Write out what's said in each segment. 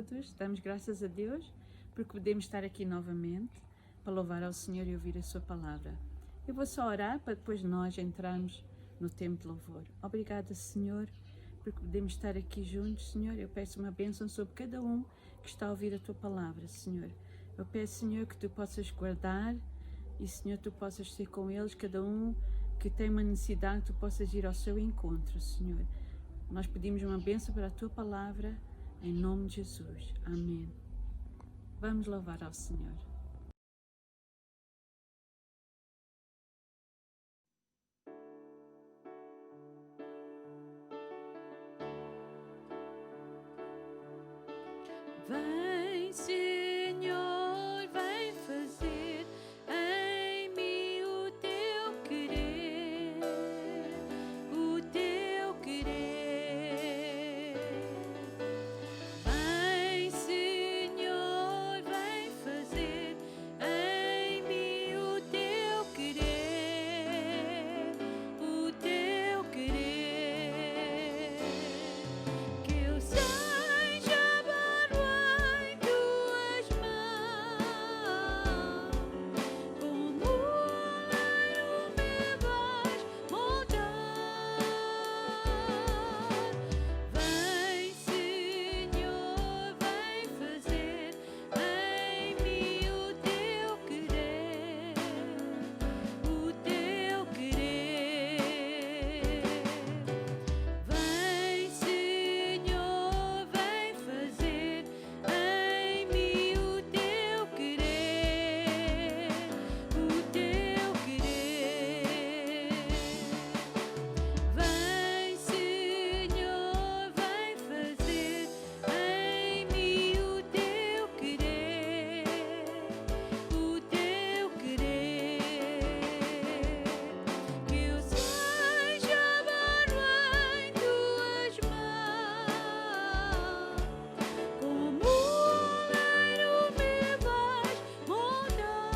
todos, damos graças a Deus porque podemos estar aqui novamente para louvar ao Senhor e ouvir a sua palavra. Eu vou só orar para depois nós entrarmos no tempo de louvor. Obrigada, Senhor, porque podemos estar aqui juntos, Senhor. Eu peço uma bênção sobre cada um que está a ouvir a tua palavra, Senhor. Eu peço, Senhor, que tu possas guardar e, Senhor, tu possas ser com eles, cada um que tem uma necessidade, tu possas ir ao seu encontro, Senhor. Nós pedimos uma bênção para a tua palavra, em nome de Jesus. Amém. Vamos louvar ao Senhor. Vem, Senhor, vem fazer em mim o teu querer, o teu querer. Vem, Senhor, vem fazer em mim o teu querer, o teu querer. Que eu seja barro em tuas mãos, como oleiro me vais moldar. Vem, Senhor, vem fazer em mim o teu querer, o teu querer. Vem, Senhor, vem fazer em mim o teu querer, o teu querer. Vem, Senhor, vem fazer em mim o teu querer, o teu querer. Que eu seja barro em tuas mãos, como oleiro me vais moldar.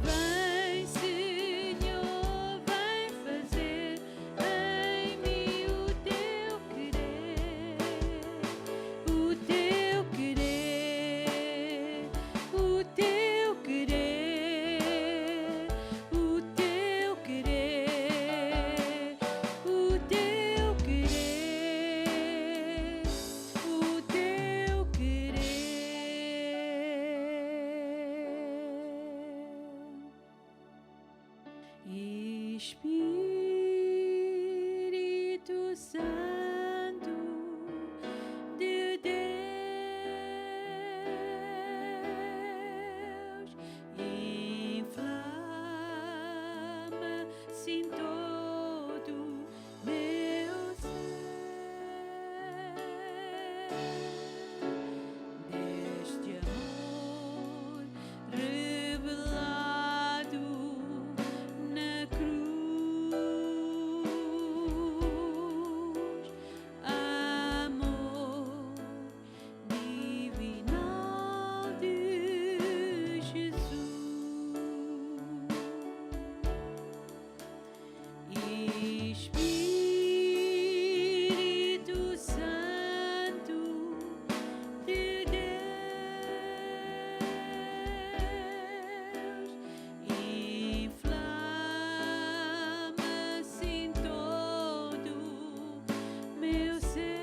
Vem, Senhor, vem fazer em mim o teu querer, o teu querer, o teu querer, o teu querer, o teu querer, o teu querer. Espírito Santo de Deus, inflama-se em todo meu ser, deste amor revelado na cruz, amor divinal de Jesus. Espírito Santo de Deus, inflama-se em todo meu ser,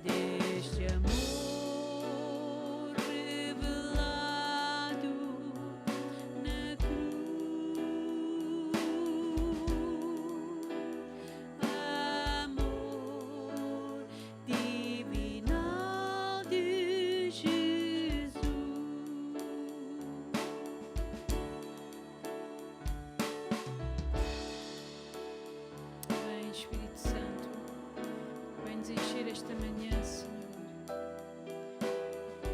deste amor revelado na cruz, amor divinal de Jesus. Vem, Espírito Santo, vem nos encher esta manhã, Senhor.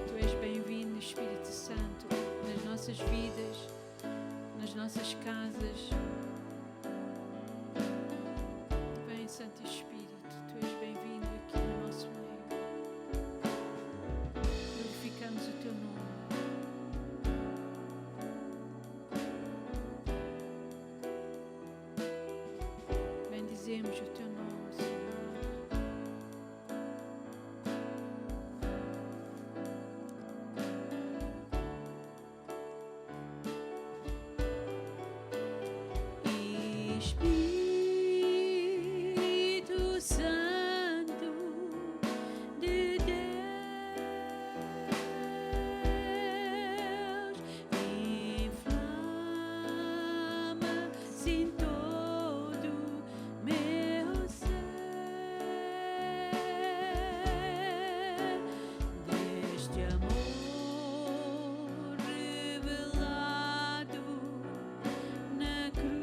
Tu és bem-vindo, Espírito Santo, nas nossas vidas, nas nossas casas. Vem, Santo Espírito, tu és bem-vindo aqui no nosso meio. Glorificamos o teu nome. Vem, dizemos bendizemos o teu nome, Senhor. Espírito Santo de Deus, inflama-se em todo meu ser, deste amor revelado na cruz,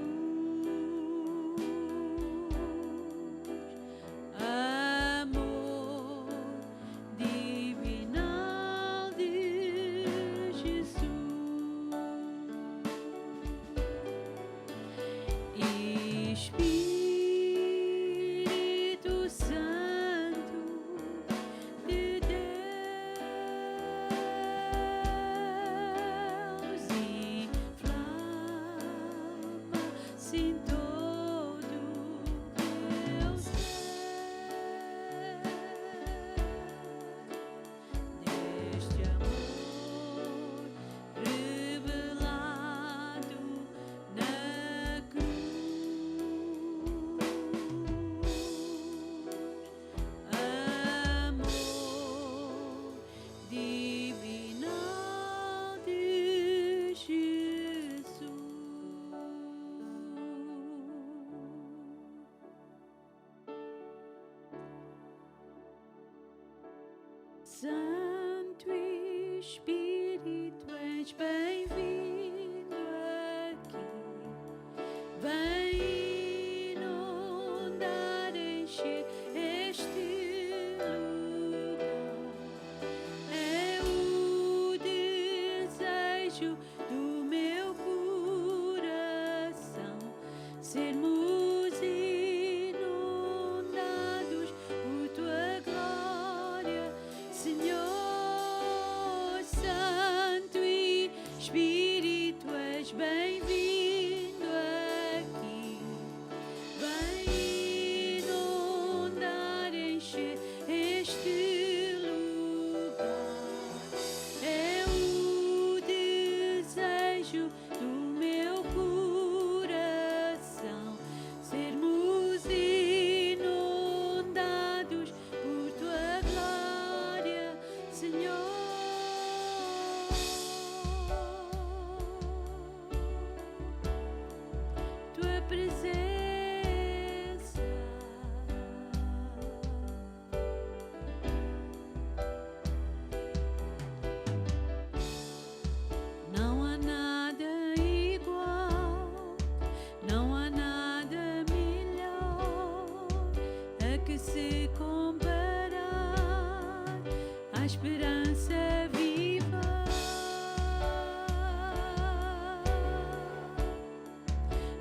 amor divinal de Jesus. Espírito Santo de Deus, inflama-se em todo meu ser, deste amor revelado na cruz, amor divinal de Jesus. Santo Espírito, és bem-vindo aqui. Vem inundar, encher este lugar. É o desejo do meu coração sermos inundados por tua glória, Senhor. Santo Espírito, és bem-vindo aqui. Vem inundar, encher este lugar. É o desejo do meu coração sermos inundados por tua glória, Senhor. Tua presença não há nada igual, não há nada melhor a que se comparar à esperança viva.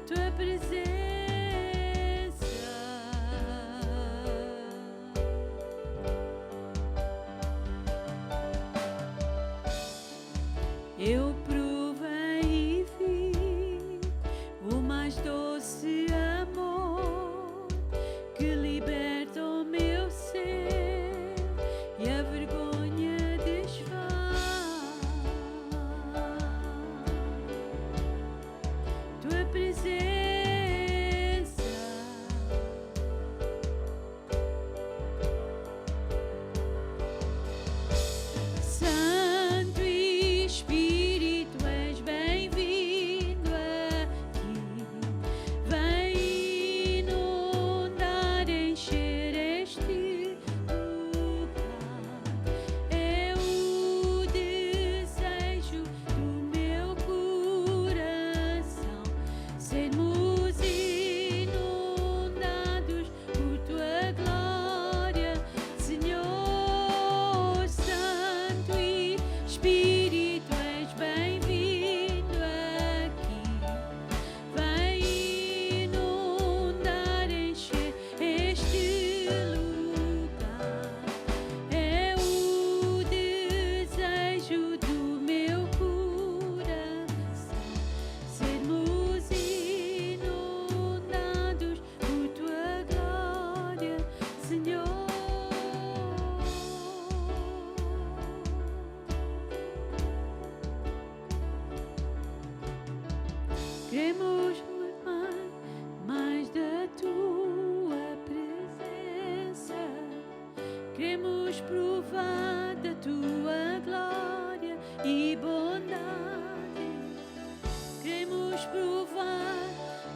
Tua presença eu provei e vi o mais doce amor que liberta o meu ser e a vergonha desfez. Queremos mais da tua presença. Queremos provar da tua glória e bondade. Queremos provar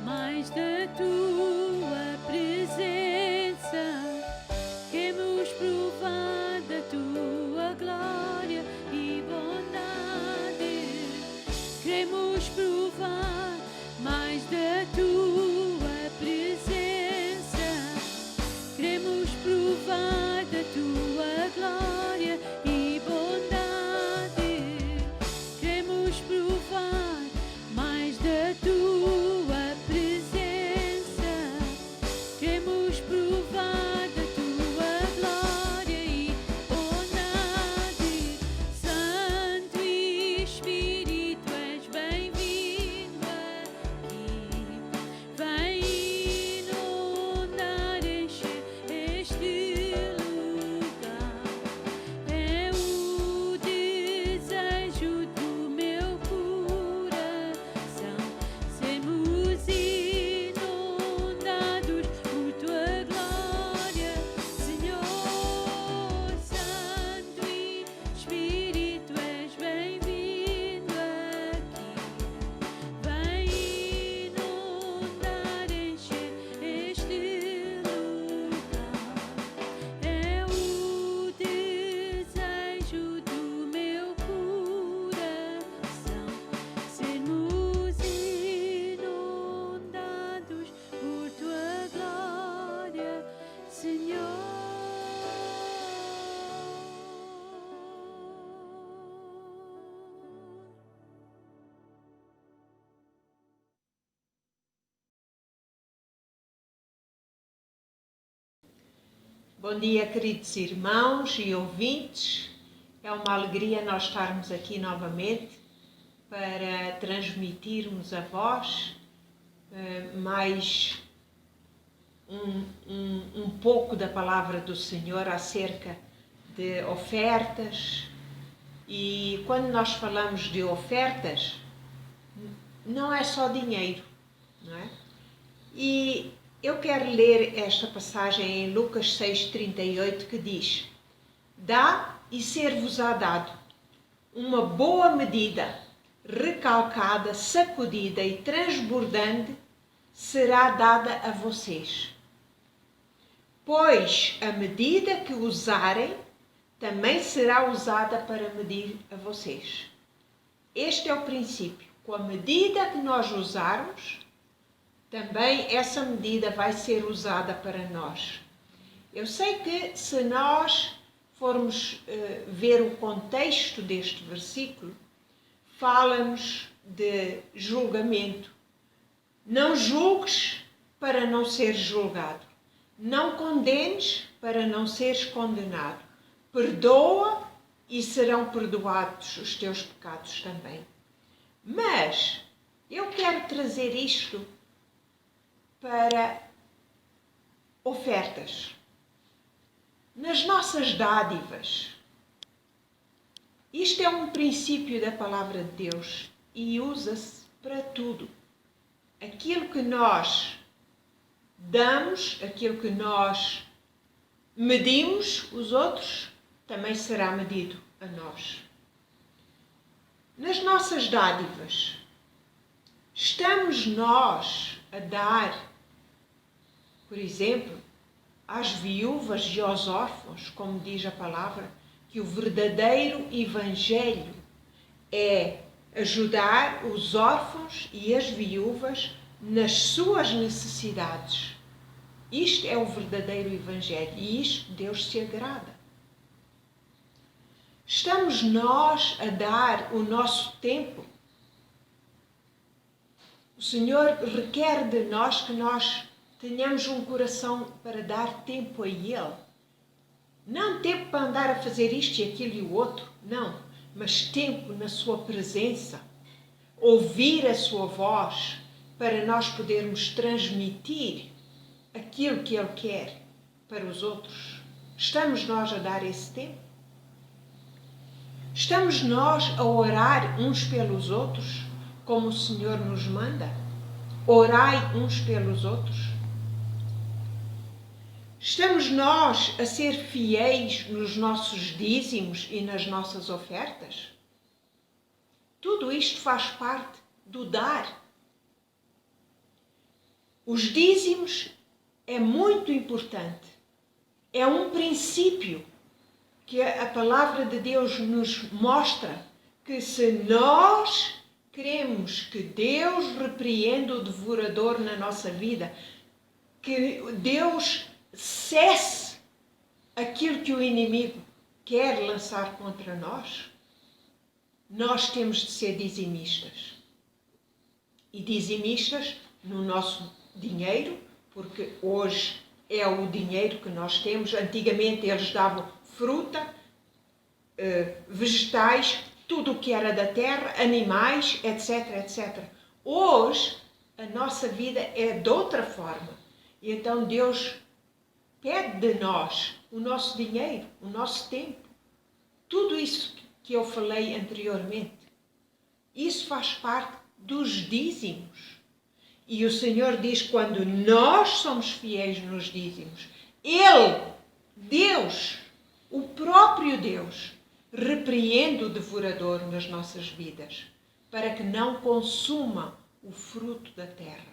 mais da tua presença. Queremos provar da tua glória e bondade. Queremos provar mais da tua presença. Queremos provar da tua glória e bondade. Queremos provar mais da tua presença. Queremos provar da tua glória e bondade. Santo Espírito, és bem-vindo aqui. Vem inundar, encher este lugar. É o desejo do meu coração. Sermos inundados por tua glória, Senhor. Santo Espírito, és bem-vindo aqui. Vem inundar, encher este lugar. É o desejo do meu coração. Sermos inundados por tua glória, Senhor. Bom dia, queridos irmãos e ouvintes. É uma alegria nós estarmos aqui novamente para transmitirmos a vós mais um pouco da palavra do Senhor acerca de ofertas. E quando nós falamos de ofertas, não é só dinheiro, não é? E eu quero ler esta passagem em Lucas 6,38 que diz: Dá e ser-vos-á dado, uma boa medida, recalcada, sacudida e transbordante, será dada a vocês. Pois a medida que usarem, também será usada para medir a vocês. Este é o princípio. Com a medida que nós usarmos, também essa medida vai ser usada para nós. Eu sei que se nós formos ver o contexto deste versículo, fala-nos de julgamento. Não julgues para não seres julgado. Não condenes para não seres condenado. Perdoa e serão perdoados os teus pecados também. Mas eu quero trazer isto para ofertas. Nas nossas dádivas. Isto é um princípio da palavra de Deus e usa-se para tudo. Aquilo que nós damos, aquilo que nós medimos os outros, também será medido a nós. Nas nossas dádivas, estamos nós a dar, por exemplo, às viúvas e aos órfãos, como diz a palavra, que o verdadeiro evangelho é ajudar os órfãos e as viúvas nas suas necessidades. Isto é o verdadeiro evangelho e isto Deus se agrada. Estamos nós a dar o nosso tempo. O Senhor requer de nós que nós tenhamos um coração para dar tempo a Ele. Não tempo para andar a fazer isto e aquilo e o outro, não. Mas tempo na sua presença. Ouvir a sua voz para nós podermos transmitir aquilo que Ele quer para os outros. Estamos nós a dar esse tempo? Estamos nós a orar uns pelos outros, como o Senhor nos manda? Orai uns pelos outros. Estamos nós a ser fiéis nos nossos dízimos e nas nossas ofertas? Tudo isto faz parte do dar. Os dízimos é muito importante. É um princípio que a palavra de Deus nos mostra que se nós queremos que Deus repreenda o devorador na nossa vida, que Deus cesse aquilo que o inimigo quer lançar contra nós, nós temos de ser dizimistas. E dizimistas no nosso dinheiro, porque hoje é o dinheiro que nós temos. Antigamente eles davam fruta, vegetais, tudo o que era da terra, animais, etc, etc. Hoje a nossa vida é de outra forma. E então Deus pede de nós o nosso dinheiro, o nosso tempo. Tudo isso que eu falei anteriormente. Isso faz parte dos dízimos. E o Senhor diz que quando nós somos fiéis nos dízimos, Ele, Deus, o próprio Deus, repreende o devorador nas nossas vidas, para que não consuma o fruto da terra.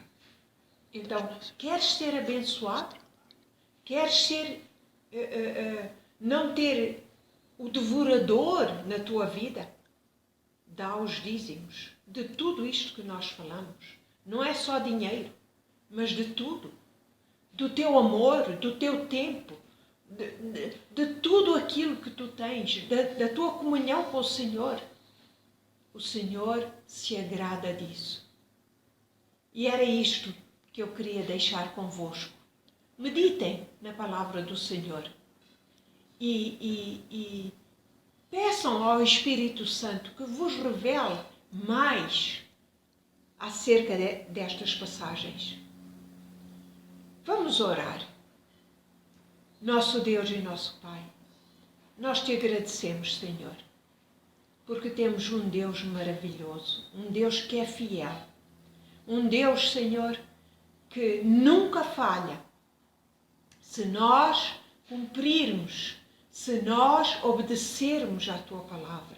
Então, queres ser abençoado? Queres ser, não ter o devorador na tua vida? Dá os dízimos de tudo isto que nós falamos. Não é só dinheiro, mas de tudo. Do teu amor, do teu tempo, de tudo aquilo que tu tens, da tua comunhão com o Senhor. O Senhor se agrada disso. E era isto que eu queria deixar convosco. Meditem na palavra do Senhor e peçam ao Espírito Santo que vos revele mais acerca destas passagens. Vamos orar. Nosso Deus e nosso Pai, nós te agradecemos, Senhor, porque temos um Deus maravilhoso, um Deus que é fiel, um Deus, Senhor, que nunca falha. Se nós cumprirmos, se nós obedecermos à Tua palavra,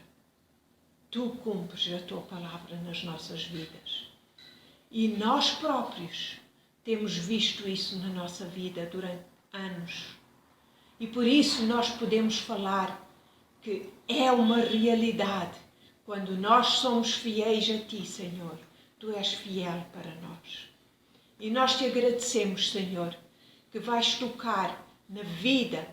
Tu cumpres a Tua palavra nas nossas vidas. E nós próprios temos visto isso na nossa vida durante anos. E por isso nós podemos falar que é uma realidade. Quando nós somos fiéis a Ti, Senhor, Tu és fiel para nós. E nós te agradecemos, Senhor, que vais tocar na vida,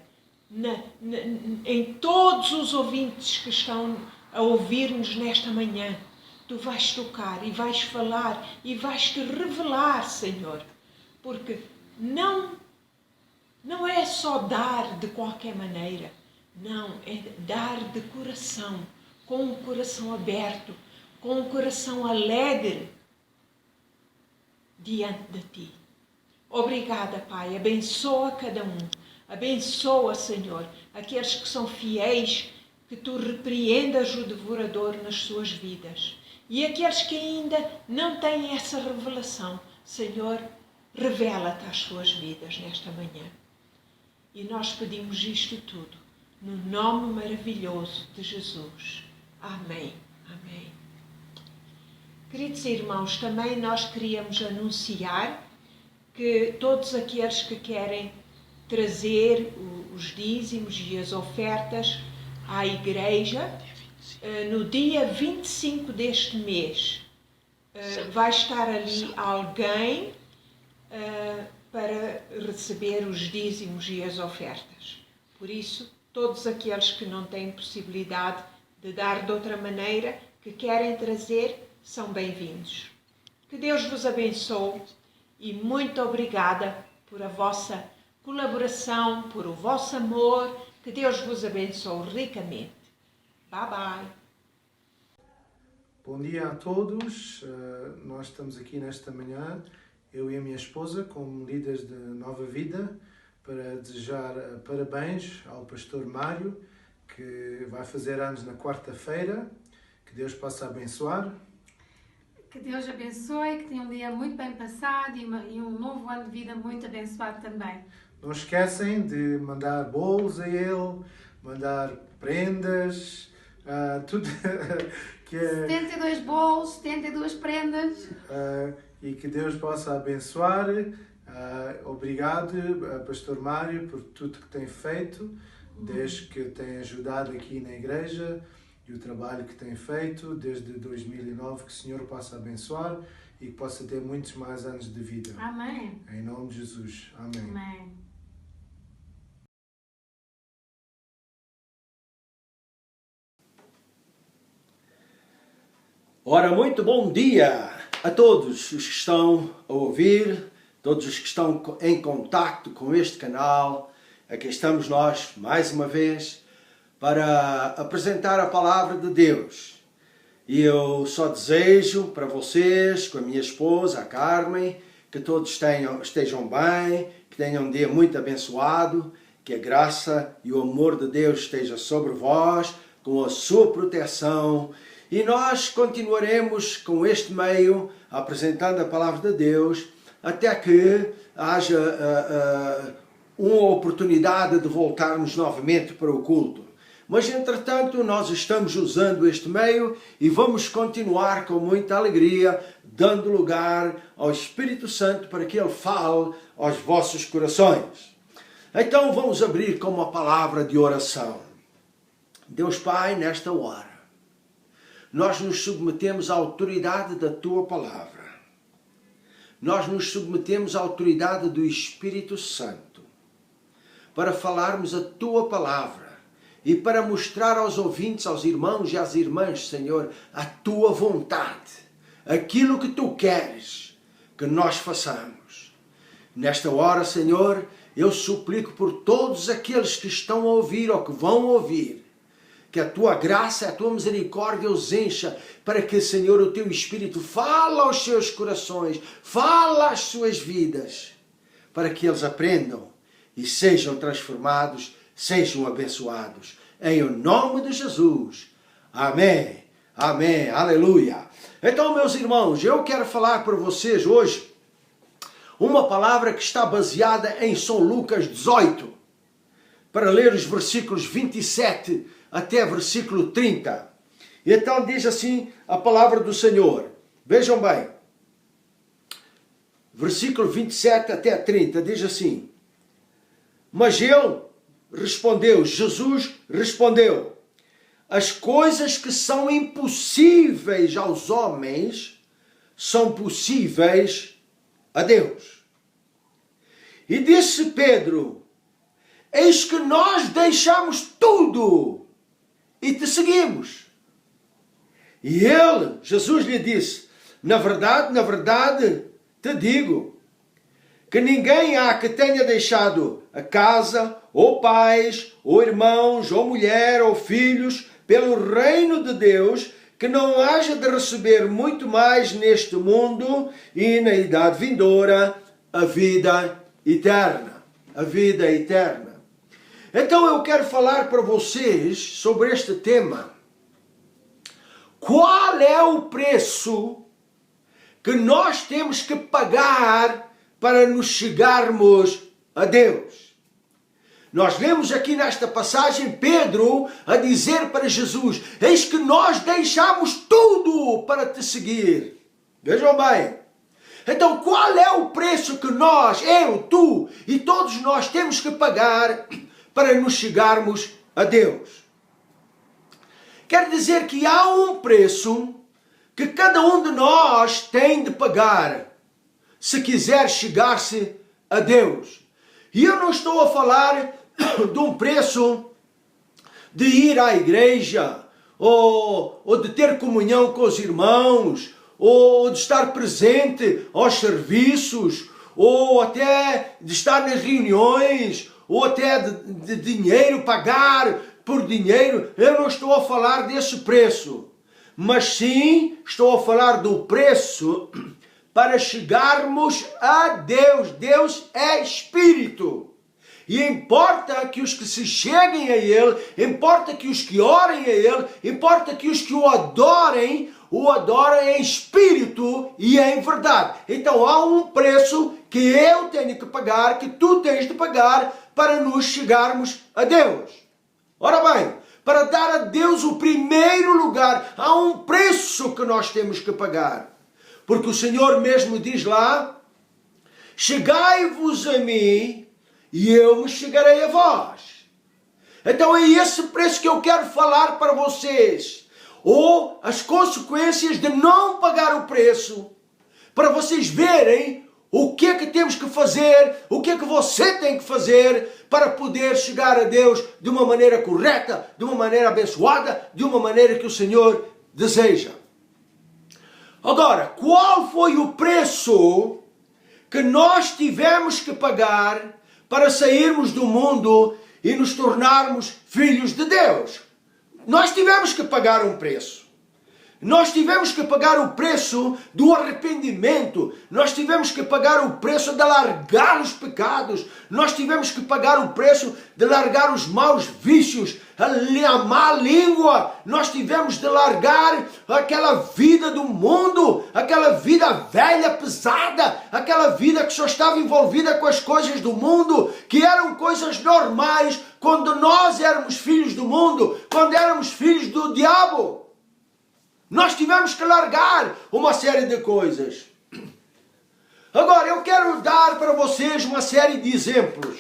em todos os ouvintes que estão a ouvir-nos nesta manhã. Tu vais tocar e vais falar e vais te revelar, Senhor, porque não é só dar de qualquer maneira, não, é dar de coração, com um coração aberto, com um coração alegre diante de Ti. Obrigada, Pai, abençoa cada um, abençoa, Senhor, aqueles que são fiéis, que Tu repreendas o devorador nas suas vidas. E aqueles que ainda não têm essa revelação, Senhor, revela-te às suas vidas nesta manhã. E nós pedimos isto tudo no nome maravilhoso de Jesus. Amém. Amém. Queridos irmãos, também nós queríamos anunciar que todos aqueles que querem trazer os dízimos e as ofertas à igreja, no dia 25 deste mês, vai estar ali alguém para receber os dízimos e as ofertas. Por isso, todos aqueles que não têm possibilidade de dar de outra maneira, que querem trazer, são bem-vindos. Que Deus vos abençoe e muito obrigada por a vossa colaboração, por o vosso amor. Que Deus vos abençoe ricamente. Bye bye. Bom dia a todos. Nós estamos aqui nesta manhã, eu e a minha esposa, como líderes de Nova Vida, para desejar parabéns ao pastor Mário, que vai fazer anos na quarta-feira. Que Deus possa abençoar. Que Deus abençoe, que tenha um dia muito bem passado e um novo ano de vida muito abençoado também. Não esquecem de mandar bolos a ele, mandar prendas, tudo que é, 72 bolos, 72 prendas. e que Deus possa abençoar. Obrigado, Pastor Mário, por tudo que tem feito, desde que tem ajudado aqui na igreja e o trabalho que tem feito desde 2009. Que o Senhor possa abençoar e que possa ter muitos mais anos de vida. Amém. Em nome de Jesus. Amém. Amém. Ora, muito bom dia a todos os que estão a ouvir, todos os que estão em contacto com este canal. Aqui estamos nós, mais uma vez, para apresentar a palavra de Deus. E eu só desejo para vocês, com a minha esposa, a Carmen, que todos estejam bem, que tenham um dia muito abençoado, que a graça e o amor de Deus esteja sobre vós, com a sua proteção. E nós continuaremos com este meio, apresentando a palavra de Deus, até que haja uma oportunidade de voltarmos novamente para o culto. Mas, entretanto, nós estamos usando este meio e vamos continuar com muita alegria, dando lugar ao Espírito Santo para que Ele fale aos vossos corações. Então, vamos abrir com uma palavra de oração. Deus Pai, nesta hora, nós nos submetemos à autoridade da Tua palavra. Nós nos submetemos à autoridade do Espírito Santo para falarmos a Tua palavra e para mostrar aos ouvintes, aos irmãos e às irmãs, Senhor, a Tua vontade, aquilo que Tu queres que nós façamos. Nesta hora, Senhor, eu suplico por todos aqueles que estão a ouvir ou que vão ouvir, que a Tua graça, a Tua misericórdia os encha, para que, Senhor, o Teu Espírito fale aos seus corações, fale às suas vidas, para que eles aprendam e sejam transformados, sejam abençoados. Em o nome de Jesus. Amém. Amém. Aleluia. Então, meus irmãos, eu quero falar para vocês hoje uma palavra que está baseada em São Lucas 18, para ler os versículos 27 até versículo 30. Então diz assim a palavra do Senhor. Vejam bem. Versículo 27 até 30 diz assim: Mas ele respondeu, Jesus respondeu: As coisas que são impossíveis aos homens são possíveis a Deus. E disse Pedro: Eis que nós deixamos tudo e te seguimos. E ele, Jesus, lhe disse: na verdade, te digo, que ninguém há que tenha deixado a casa, ou pais, ou irmãos, ou mulher, ou filhos, pelo reino de Deus, que não haja de receber muito mais neste mundo e na idade vindoura a vida eterna. A vida eterna. Então eu quero falar para vocês sobre este tema. Qual é o preço que nós temos que pagar para nos chegarmos a Deus? Nós lemos aqui nesta passagem Pedro a dizer para Jesus: Eis que nós deixamos tudo para te seguir. Vejam bem. Então qual é o preço que nós, eu, tu e todos nós temos que pagar para nos chegarmos a Deus? Quer dizer que há um preço que cada um de nós tem de pagar se quiser chegar-se a Deus. E eu não estou a falar de um preço de ir à igreja, ou de ter comunhão com os irmãos, ou de estar presente aos serviços, ou até de estar nas reuniões, ou até de dinheiro, pagar por dinheiro. Eu não estou a falar desse preço, mas sim estou a falar do preço para chegarmos a Deus. Deus é Espírito. E importa que os que se cheguem a Ele, importa que os que orem a Ele, importa que os que o adorem em espírito e em verdade. Então há um preço que eu tenho que pagar, que tu tens de pagar para nos chegarmos a Deus. Ora bem, para dar a Deus o primeiro lugar, há um preço que nós temos que pagar. Porque o Senhor mesmo diz lá, chegai-vos a mim e eu me chegarei a vós. Então é esse preço que eu quero falar para vocês. Ou as consequências de não pagar o preço. Para vocês verem o que é que temos que fazer, o que é que você tem que fazer para poder chegar a Deus de uma maneira correta, de uma maneira abençoada, de uma maneira que o Senhor deseja. Agora, qual foi o preço que nós tivemos que pagar para sairmos do mundo e nos tornarmos filhos de Deus? Nós tivemos que pagar um preço. Nós tivemos que pagar o preço do arrependimento. Nós tivemos que pagar o preço de largar os pecados. Nós tivemos que pagar o preço de largar os maus vícios, a má língua. Nós tivemos de largar aquela vida do mundo, aquela vida velha, pesada, aquela vida que só estava envolvida com as coisas do mundo, que eram coisas normais quando nós éramos filhos do mundo, quando éramos filhos do diabo. Nós tivemos que largar uma série de coisas. Agora, eu quero dar para vocês uma série de exemplos.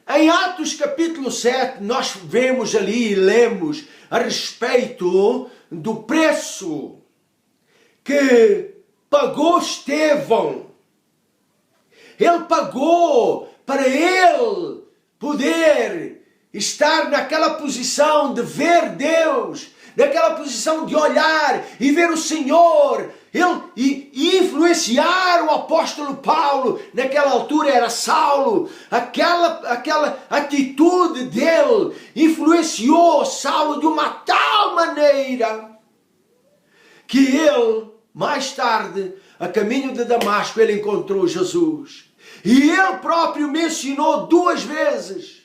Em Atos capítulo 7, nós vemos ali e lemos a respeito do preço que pagou Estevão. Ele pagou para ele poder estar naquela posição de ver Deus, naquela posição de olhar e ver o Senhor, e influenciar o apóstolo Paulo. Naquela altura era Saulo. Aquela atitude dele influenciou Saulo de uma tal maneira que ele, mais tarde, a caminho de Damasco, ele encontrou Jesus. E ele próprio mencionou duas vezes,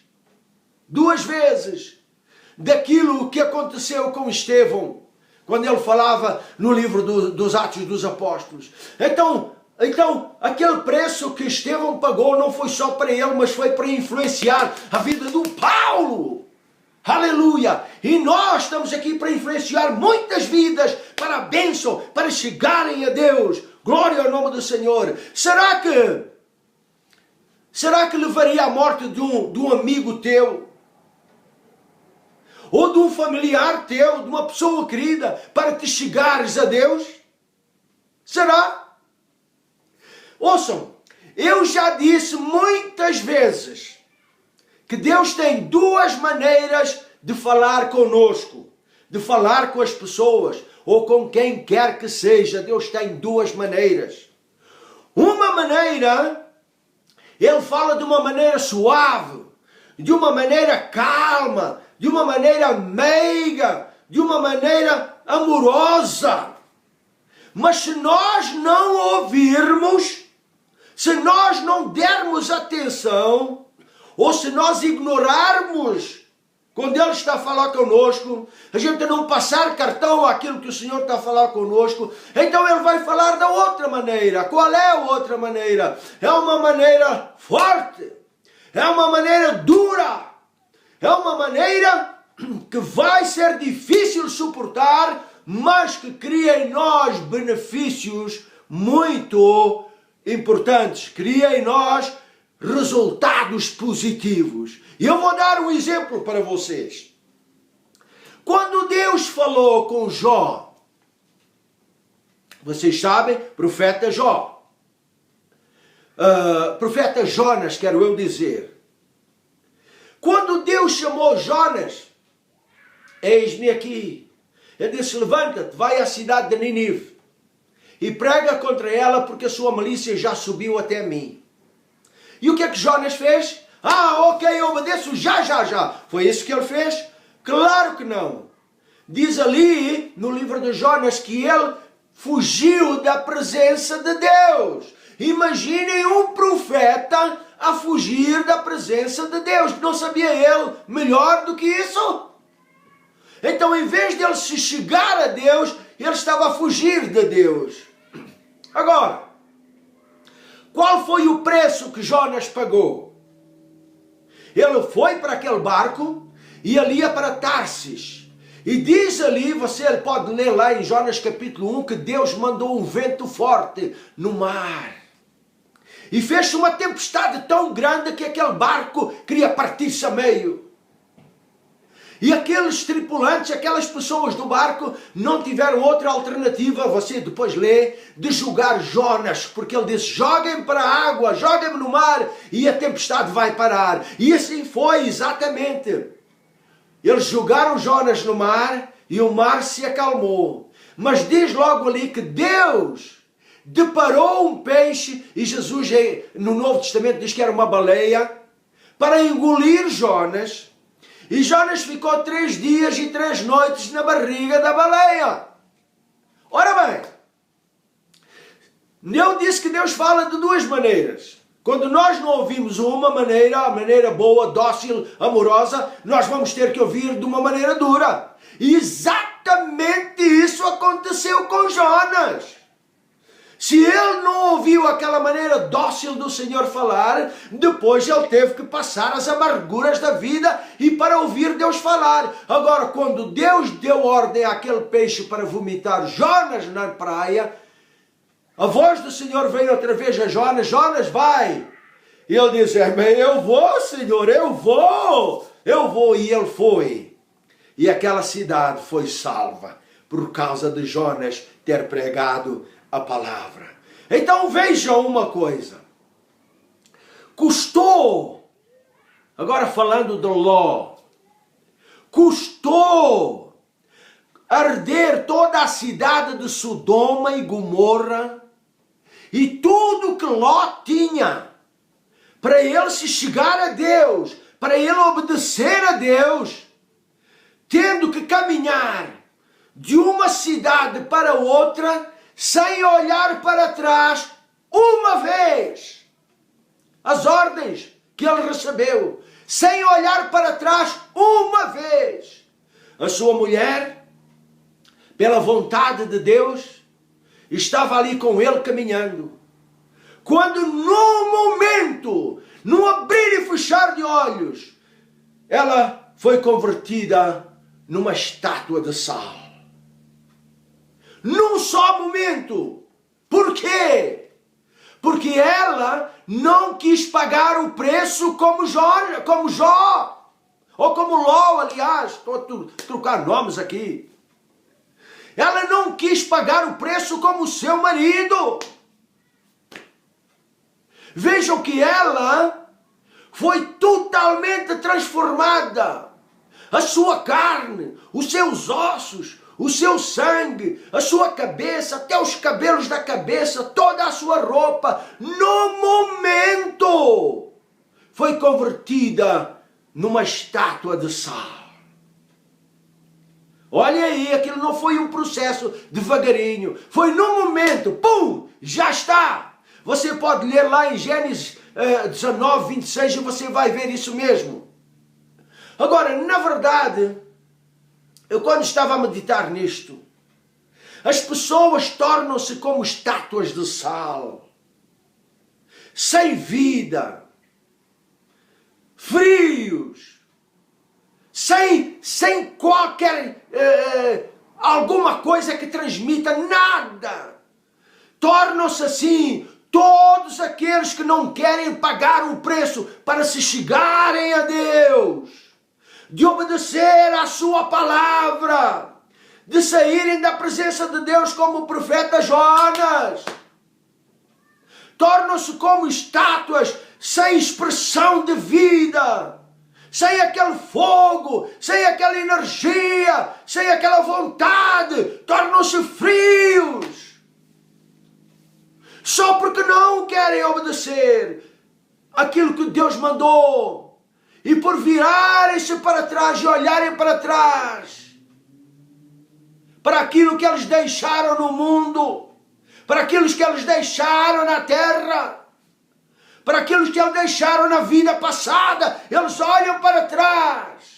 daquilo que aconteceu com Estevão, quando ele falava no livro dos Atos dos Apóstolos. Então, aquele preço que Estevão pagou não foi só para ele, mas foi para influenciar a vida do Paulo. Aleluia! E nós estamos aqui para influenciar muitas vidas para a bênção, para chegarem a Deus. Glória ao nome do Senhor. Será que levaria à morte de um amigo teu? Ou de um familiar teu, de uma pessoa querida, para te chegares a Deus? Será? Ouçam, eu já disse muitas vezes que Deus tem duas maneiras de falar conosco, de falar com as pessoas, ou com quem quer que seja. Deus tem duas maneiras. Uma maneira, Ele fala de uma maneira suave, de uma maneira calma, de uma maneira meiga, de uma maneira amorosa. Mas se nós não ouvirmos, se nós não dermos atenção, ou se nós ignorarmos quando Ele está a falar conosco, a gente não passar cartão àquilo que o Senhor está a falar conosco, então Ele vai falar da outra maneira. Qual é a outra maneira? É uma maneira forte, é uma maneira dura, é uma maneira que vai ser difícil suportar, mas que cria em nós benefícios muito importantes. Cria em nós resultados positivos. E eu vou dar um exemplo para vocês. Quando Deus falou com Jó, vocês sabem, profeta Jó. Profeta Jonas, quero eu dizer. Quando Deus chamou Jonas, eis-me aqui. Ele disse, levanta-te, vai à cidade de Nínive e prega contra ela, porque a sua malícia já subiu até mim. E o que é que Jonas fez? Ok, eu obedeço já. Foi isso que ele fez? Claro que não. Diz ali no livro de Jonas que ele fugiu da presença de Deus. Imaginem um profeta a fugir da presença de Deus. Não sabia ele melhor do que isso? Então, em vez de ele se chegar a Deus, ele estava a fugir de Deus. Agora, qual foi o preço que Jonas pagou? Ele foi para aquele barco e ele ia para Tarsis. E diz ali, você pode ler lá em Jonas capítulo 1, que Deus mandou um vento forte no mar. E fez-se uma tempestade tão grande que aquele barco queria partir-se a meio. E aqueles tripulantes, aquelas pessoas do barco, não tiveram outra alternativa, você depois lê, de jogar Jonas, porque ele disse, joguem-me para a água, joguem-me no mar, e a tempestade vai parar. E assim foi, exatamente. Eles jogaram Jonas no mar, e o mar se acalmou. Mas diz logo ali que Deus deparou um peixe, e Jesus no Novo Testamento diz que era uma baleia, para engolir Jonas. E Jonas ficou 3 dias e 3 noites na barriga da baleia. Ora bem, eu disse que Deus fala de 2 maneiras. Quando nós não ouvimos uma maneira, a maneira boa, dócil, amorosa, nós vamos ter que ouvir de uma maneira dura. E exatamente isso aconteceu com Jonas. Se ele não ouviu aquela maneira dócil do Senhor falar, depois ele teve que passar as amarguras da vida e para ouvir Deus falar. Agora, quando Deus deu ordem àquele peixe para vomitar Jonas na praia, a voz do Senhor veio outra vez a Jonas, Jonas, vai! E ele disse, eu vou, Senhor, eu vou! E ele foi. E aquela cidade foi salva por causa de Jonas ter pregado a palavra. Então vejam uma coisa. Custou, agora falando de Ló, custou arder toda a cidade de Sodoma e Gomorra e tudo que Ló tinha para ele se chegar a Deus, para ele obedecer a Deus, tendo que caminhar de uma cidade para outra sem olhar para trás uma vez. As ordens que ele recebeu, sem olhar para trás uma vez. A sua mulher, pela vontade de Deus, estava ali com ele caminhando. Quando no momento, no abrir e fechar de olhos, ela foi convertida numa estátua de sal. Num só momento. Por quê? Porque ela não quis pagar o preço como Jó. Ou como Ló, aliás. Estou a trocar nomes aqui. Ela não quis pagar o preço como seu marido. Vejam que ela foi totalmente transformada. A sua carne, os seus ossos, o seu sangue, a sua cabeça, até os cabelos da cabeça, toda a sua roupa, no momento, foi convertida numa estátua de sal. Olha aí, aquilo não foi um processo devagarinho, foi no momento, pum, já está. Você pode ler lá em Gênesis 19, 26 e você vai ver isso mesmo. Agora, na verdade, eu quando estava a meditar nisto, as pessoas tornam-se como estátuas de sal, sem vida, frios, sem qualquer, alguma coisa que transmita nada. Tornam-se assim todos aqueles que não querem pagar o preço para se chegarem a Deus, de obedecer à sua palavra, de saírem da presença de Deus como o profeta Jonas. Tornam-se como estátuas sem expressão de vida, sem aquele fogo, sem aquela energia, sem aquela vontade. Tornam-se frios, só porque não querem obedecer aquilo que Deus mandou. E por virarem-se para trás e olharem para trás, para aquilo que eles deixaram no mundo, para aquilo que eles deixaram na terra, para aqueles que eles deixaram na vida passada. Eles olham para trás.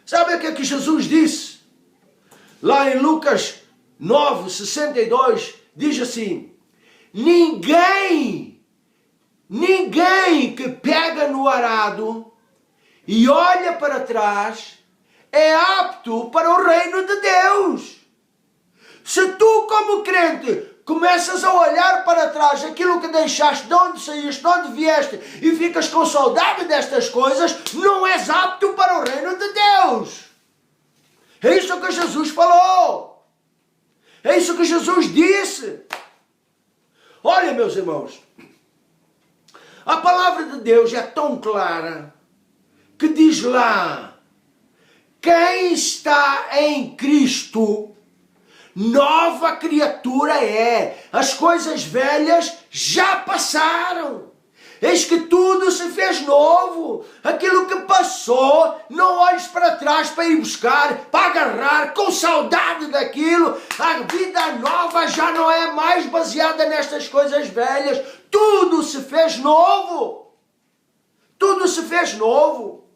Sabe o que é que Jesus disse? Lá em Lucas 9:62, diz assim: ninguém que pega no arado e olha para trás é apto para o reino de Deus. Se tu, como crente, começas a olhar para trás aquilo que deixaste, de onde saíste, de onde vieste, e ficas com saudade destas coisas, não és apto para o reino de Deus. É isso que Jesus falou. É isso que Jesus disse. Olha, meus irmãos, a palavra de Deus é tão clara que diz lá: quem está em Cristo, nova criatura é. As coisas velhas já passaram. Eis que tudo se fez novo. Aquilo que passou, não olhes para trás para ir buscar, para agarrar com saudade daquilo. A vida nova já não é mais baseada nestas coisas velhas. Tudo se fez novo. Tudo se fez novo.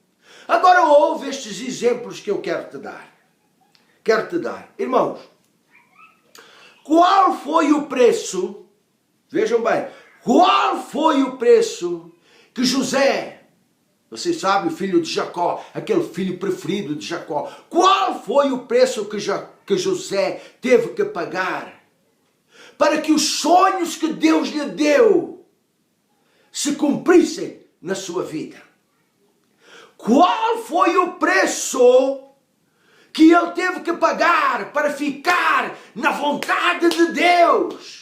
Agora ouve estes exemplos que eu quero te dar. Irmãos, qual foi o preço? Vejam bem. Qual foi o preço que José, vocês sabem, o filho de Jacó, aquele filho preferido de Jacó, qual foi o preço que José teve que pagar para que os sonhos que Deus lhe deu se cumprissem na sua vida? Qual foi o preço que ele teve que pagar para ficar na vontade de Deus?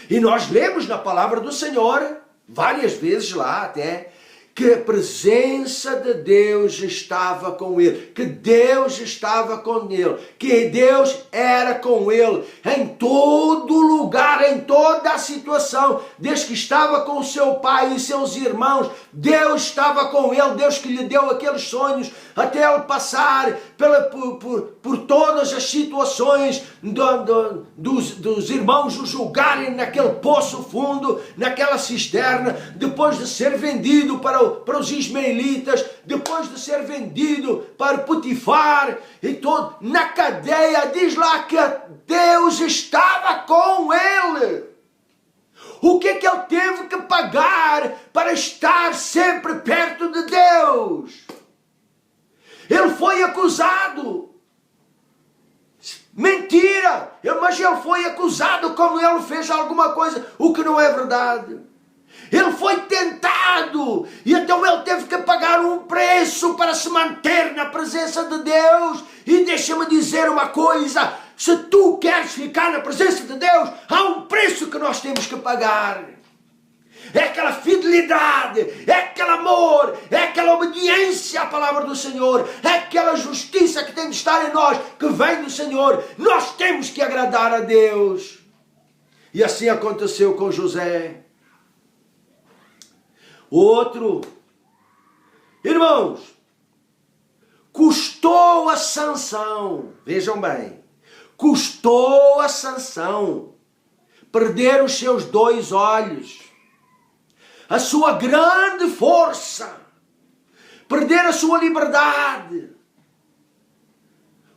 E nós lemos na palavra do Senhor, várias vezes lá até, que a presença de Deus estava com ele, que Deus estava com ele, que Deus era com ele, em todo lugar, em toda a situação, desde que estava com o seu pai e seus irmãos, Deus estava com ele, Deus que lhe deu aqueles sonhos, até ele passar por todas as situações dos irmãos o julgarem naquele poço fundo, naquela cisterna, depois de ser vendido para os ismaelitas, depois de ser vendido para Potifar e todo, na cadeia, diz lá que Deus estava com ele. O que é que ele teve que pagar para estar sempre perto de Deus? Ele foi acusado. Mentira! Mas ele foi acusado como ele fez alguma coisa, o que não é verdade. Ele foi tentado e então ele teve que pagar um preço para se manter na presença de Deus. E deixa-me dizer uma coisa: se tu queres ficar na presença de Deus, há um preço que nós temos que pagar. É aquela fidelidade, é aquele amor, é aquela obediência à palavra do Senhor, é aquela justiça que tem de estar em nós, que vem do Senhor. Nós temos que agradar a Deus. E assim aconteceu com José. Outro, irmãos, custou a Sansão, vejam bem, custou a Sansão perder os seus 2 olhos, a sua grande força, perder a sua liberdade,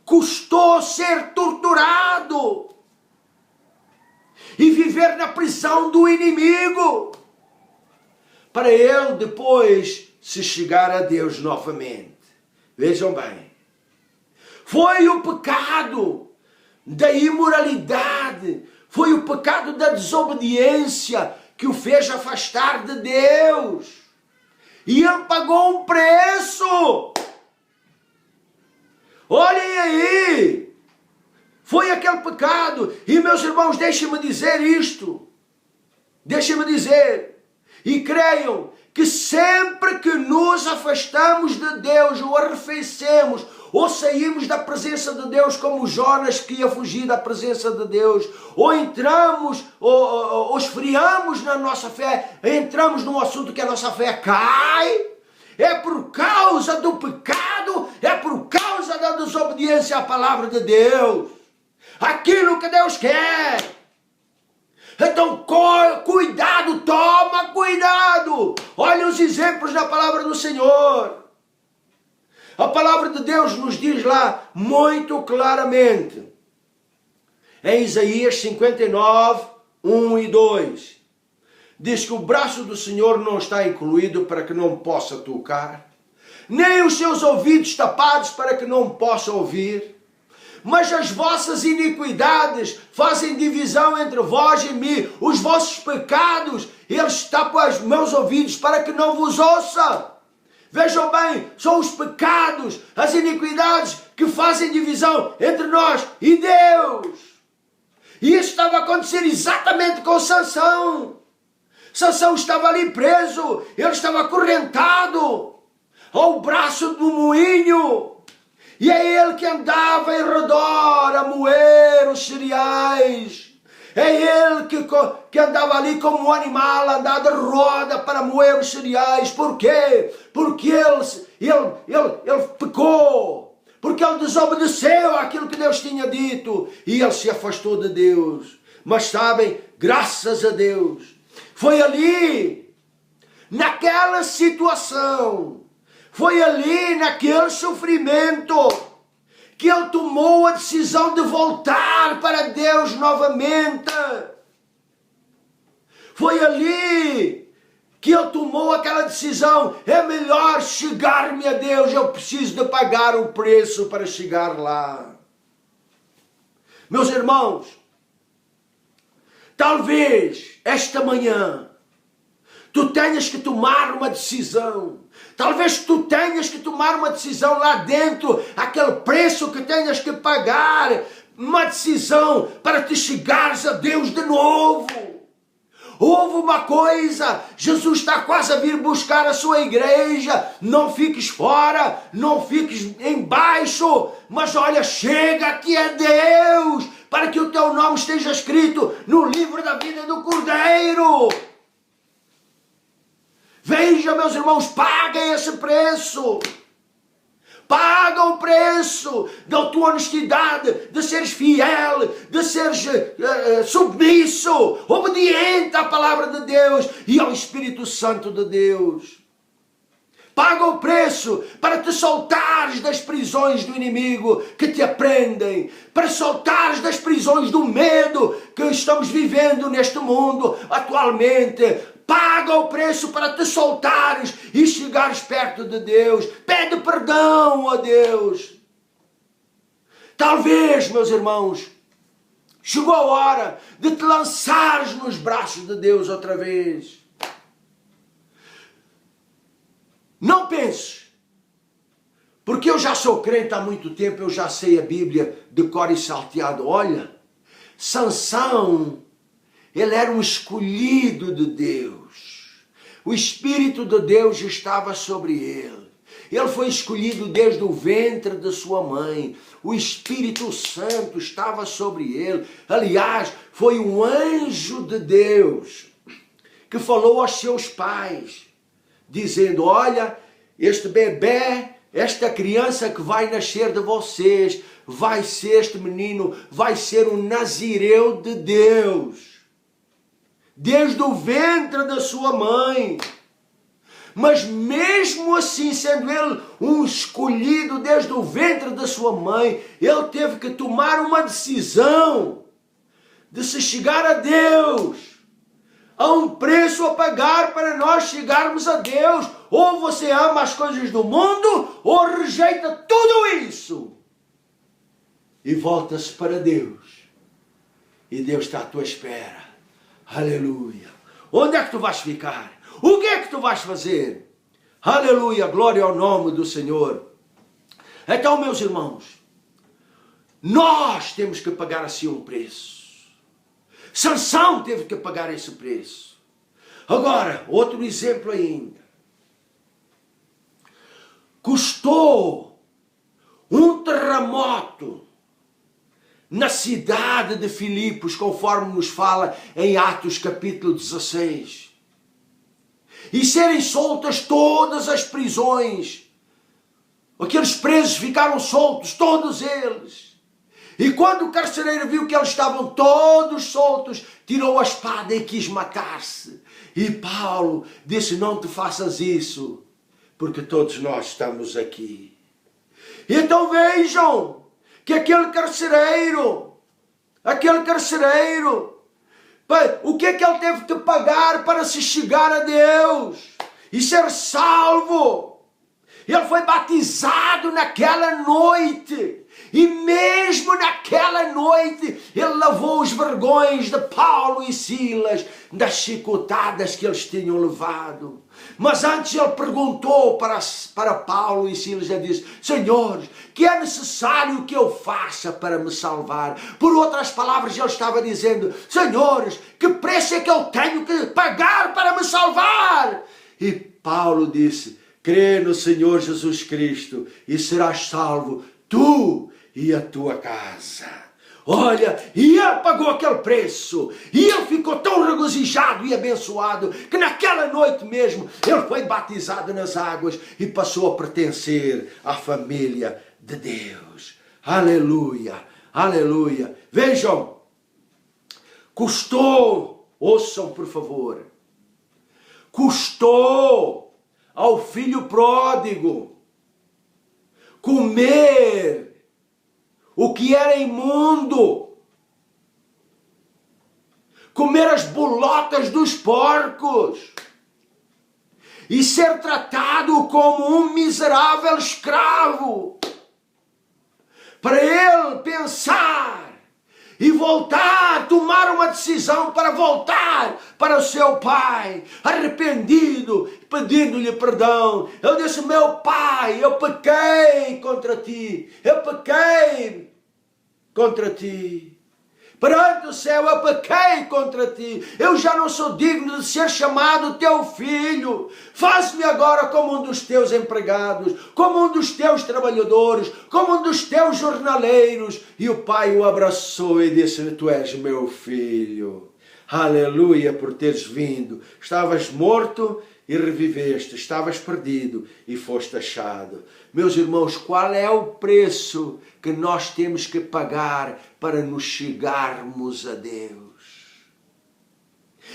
custou ser torturado e viver na prisão do inimigo, para ele depois se chegar a Deus novamente. Vejam bem, foi o pecado da imoralidade, foi o pecado da desobediência que o fez afastar de Deus. E ele pagou um preço. Olhem aí, foi aquele pecado. E meus irmãos, deixem-me dizer isto, deixem-me dizer, e creiam que sempre que nos afastamos de Deus, ou arrefecemos, ou saímos da presença de Deus, como Jonas que ia fugir da presença de Deus, ou entramos, ou esfriamos na nossa fé, entramos num assunto que a nossa fé cai, é por causa do pecado, é por causa da desobediência à palavra de Deus. Aquilo que Deus quer. Então, cuidado, toma cuidado. Olha os exemplos na palavra do Senhor. A palavra de Deus nos diz lá muito claramente, em Isaías 59, 1 e 2, diz que o braço do Senhor não está incluído para que não possa tocar, nem os seus ouvidos tapados para que não possa ouvir. Mas as vossas iniquidades fazem divisão entre vós e mim. Os vossos pecados, eles tapam os meus ouvidos para que não vos ouça. Vejam bem, são os pecados, as iniquidades que fazem divisão entre nós e Deus. E isso estava a acontecer exatamente com Sansão. Sansão estava ali preso, ele estava acorrentado ao braço do moinho. E é ele que andava em redor a moer os cereais. É ele que andava ali como um animal, andava de roda para moer os cereais. Por quê? Porque ele pecou. Porque ele desobedeceu àquilo que Deus tinha dito. E ele se afastou de Deus. Mas sabem, graças a Deus, foi ali, naquela situação, foi ali, naquele sofrimento, que ele tomou a decisão de voltar para Deus novamente. Foi ali que ele tomou aquela decisão. É melhor chegar-me a Deus, eu preciso de pagar o preço para chegar lá. Meus irmãos, talvez esta manhã tu tenhas que tomar uma decisão. Talvez tu tenhas que tomar uma decisão lá dentro, aquele preço que tenhas que pagar, uma decisão para te chegares a Deus de novo. Houve uma coisa, Jesus está quase a vir buscar a sua igreja. Não fiques fora, não fiques embaixo, mas olha, chega-te a Deus, para que o teu nome esteja escrito no livro da vida do Cordeiro. Veja, meus irmãos, paguem esse preço. Paga o preço da tua honestidade, de seres fiel, de seres submisso, obediente à palavra de Deus e ao Espírito Santo de Deus. Paga o preço para te soltares das prisões do inimigo que te aprendem, para soltares das prisões do medo que estamos vivendo neste mundo atualmente. Paga o preço para te soltares e chegares perto de Deus. Pede perdão a Deus. Talvez, meus irmãos, chegou a hora de te lançares nos braços de Deus outra vez. Não penses, porque eu já sou crente há muito tempo, eu já sei a Bíblia de cor e salteado. Olha, Sansão, ele era um escolhido de Deus. O Espírito de Deus estava sobre ele. Ele foi escolhido desde o ventre de sua mãe. O Espírito Santo estava sobre ele. Aliás, foi um anjo de Deus que falou aos seus pais, dizendo: olha, este bebê, esta criança que vai nascer de vocês, vai ser este menino, vai ser um nazireu de Deus. Desde o ventre da sua mãe. Mas mesmo assim, sendo ele um escolhido desde o ventre da sua mãe, ele teve que tomar uma decisão de se chegar a Deus. Há um preço a pagar para nós chegarmos a Deus. Ou você ama as coisas do mundo, ou rejeita tudo isso e volta-se para Deus. E Deus está à tua espera. Aleluia. Onde é que tu vais ficar? O que é que tu vais fazer? Aleluia. Glória ao nome do Senhor. Então, meus irmãos, nós temos que pagar assim um preço. Sansão teve que pagar esse preço. Agora, outro exemplo ainda. Custou um terremoto na cidade de Filipos, conforme nos fala em Atos capítulo 16. E serem soltas todas as prisões. Aqueles presos ficaram soltos, todos eles. E quando o carcereiro viu que eles estavam todos soltos, tirou a espada e quis matar-se. E Paulo disse, não te faças isso, porque todos nós estamos aqui. Então vejam que aquele carcereiro, o que é que ele teve que pagar para se chegar a Deus e ser salvo? Ele foi batizado naquela noite. E mesmo naquela noite, ele lavou os vergões de Paulo e Silas, das chicotadas que eles tinham levado. Mas antes ele perguntou para Paulo e Silas, ele disse, senhores, que é necessário que eu faça para me salvar? Por outras palavras, ele estava dizendo, senhores, que preço é que eu tenho que pagar para me salvar? E Paulo disse, crê no Senhor Jesus Cristo e serás salvo, tu e a tua casa. Olha, e ele pagou aquele preço, e ele ficou tão regozijado e abençoado, que naquela noite mesmo, ele foi batizado nas águas e passou a pertencer à família de Deus. Aleluia, aleluia. Vejam, custou, ouçam por favor, custou ao filho pródigo comer o que era imundo, comer as bolotas dos porcos e ser tratado como um miserável escravo, para ele pensar e voltar, tomar uma decisão para voltar para o seu pai, arrependido, pedindo-lhe perdão. Ele disse, meu pai, eu pequei contra ti, perante o céu eu pequei contra ti, eu já não sou digno de ser chamado teu filho, faz-me agora como um dos teus empregados, como um dos teus trabalhadores, como um dos teus jornaleiros. E o pai o abraçou e disse, tu és meu filho, aleluia por teres vindo, estavas morto e reviveste, estavas perdido e foste achado. Meus irmãos, qual é o preço que nós temos que pagar para nos chegarmos a Deus?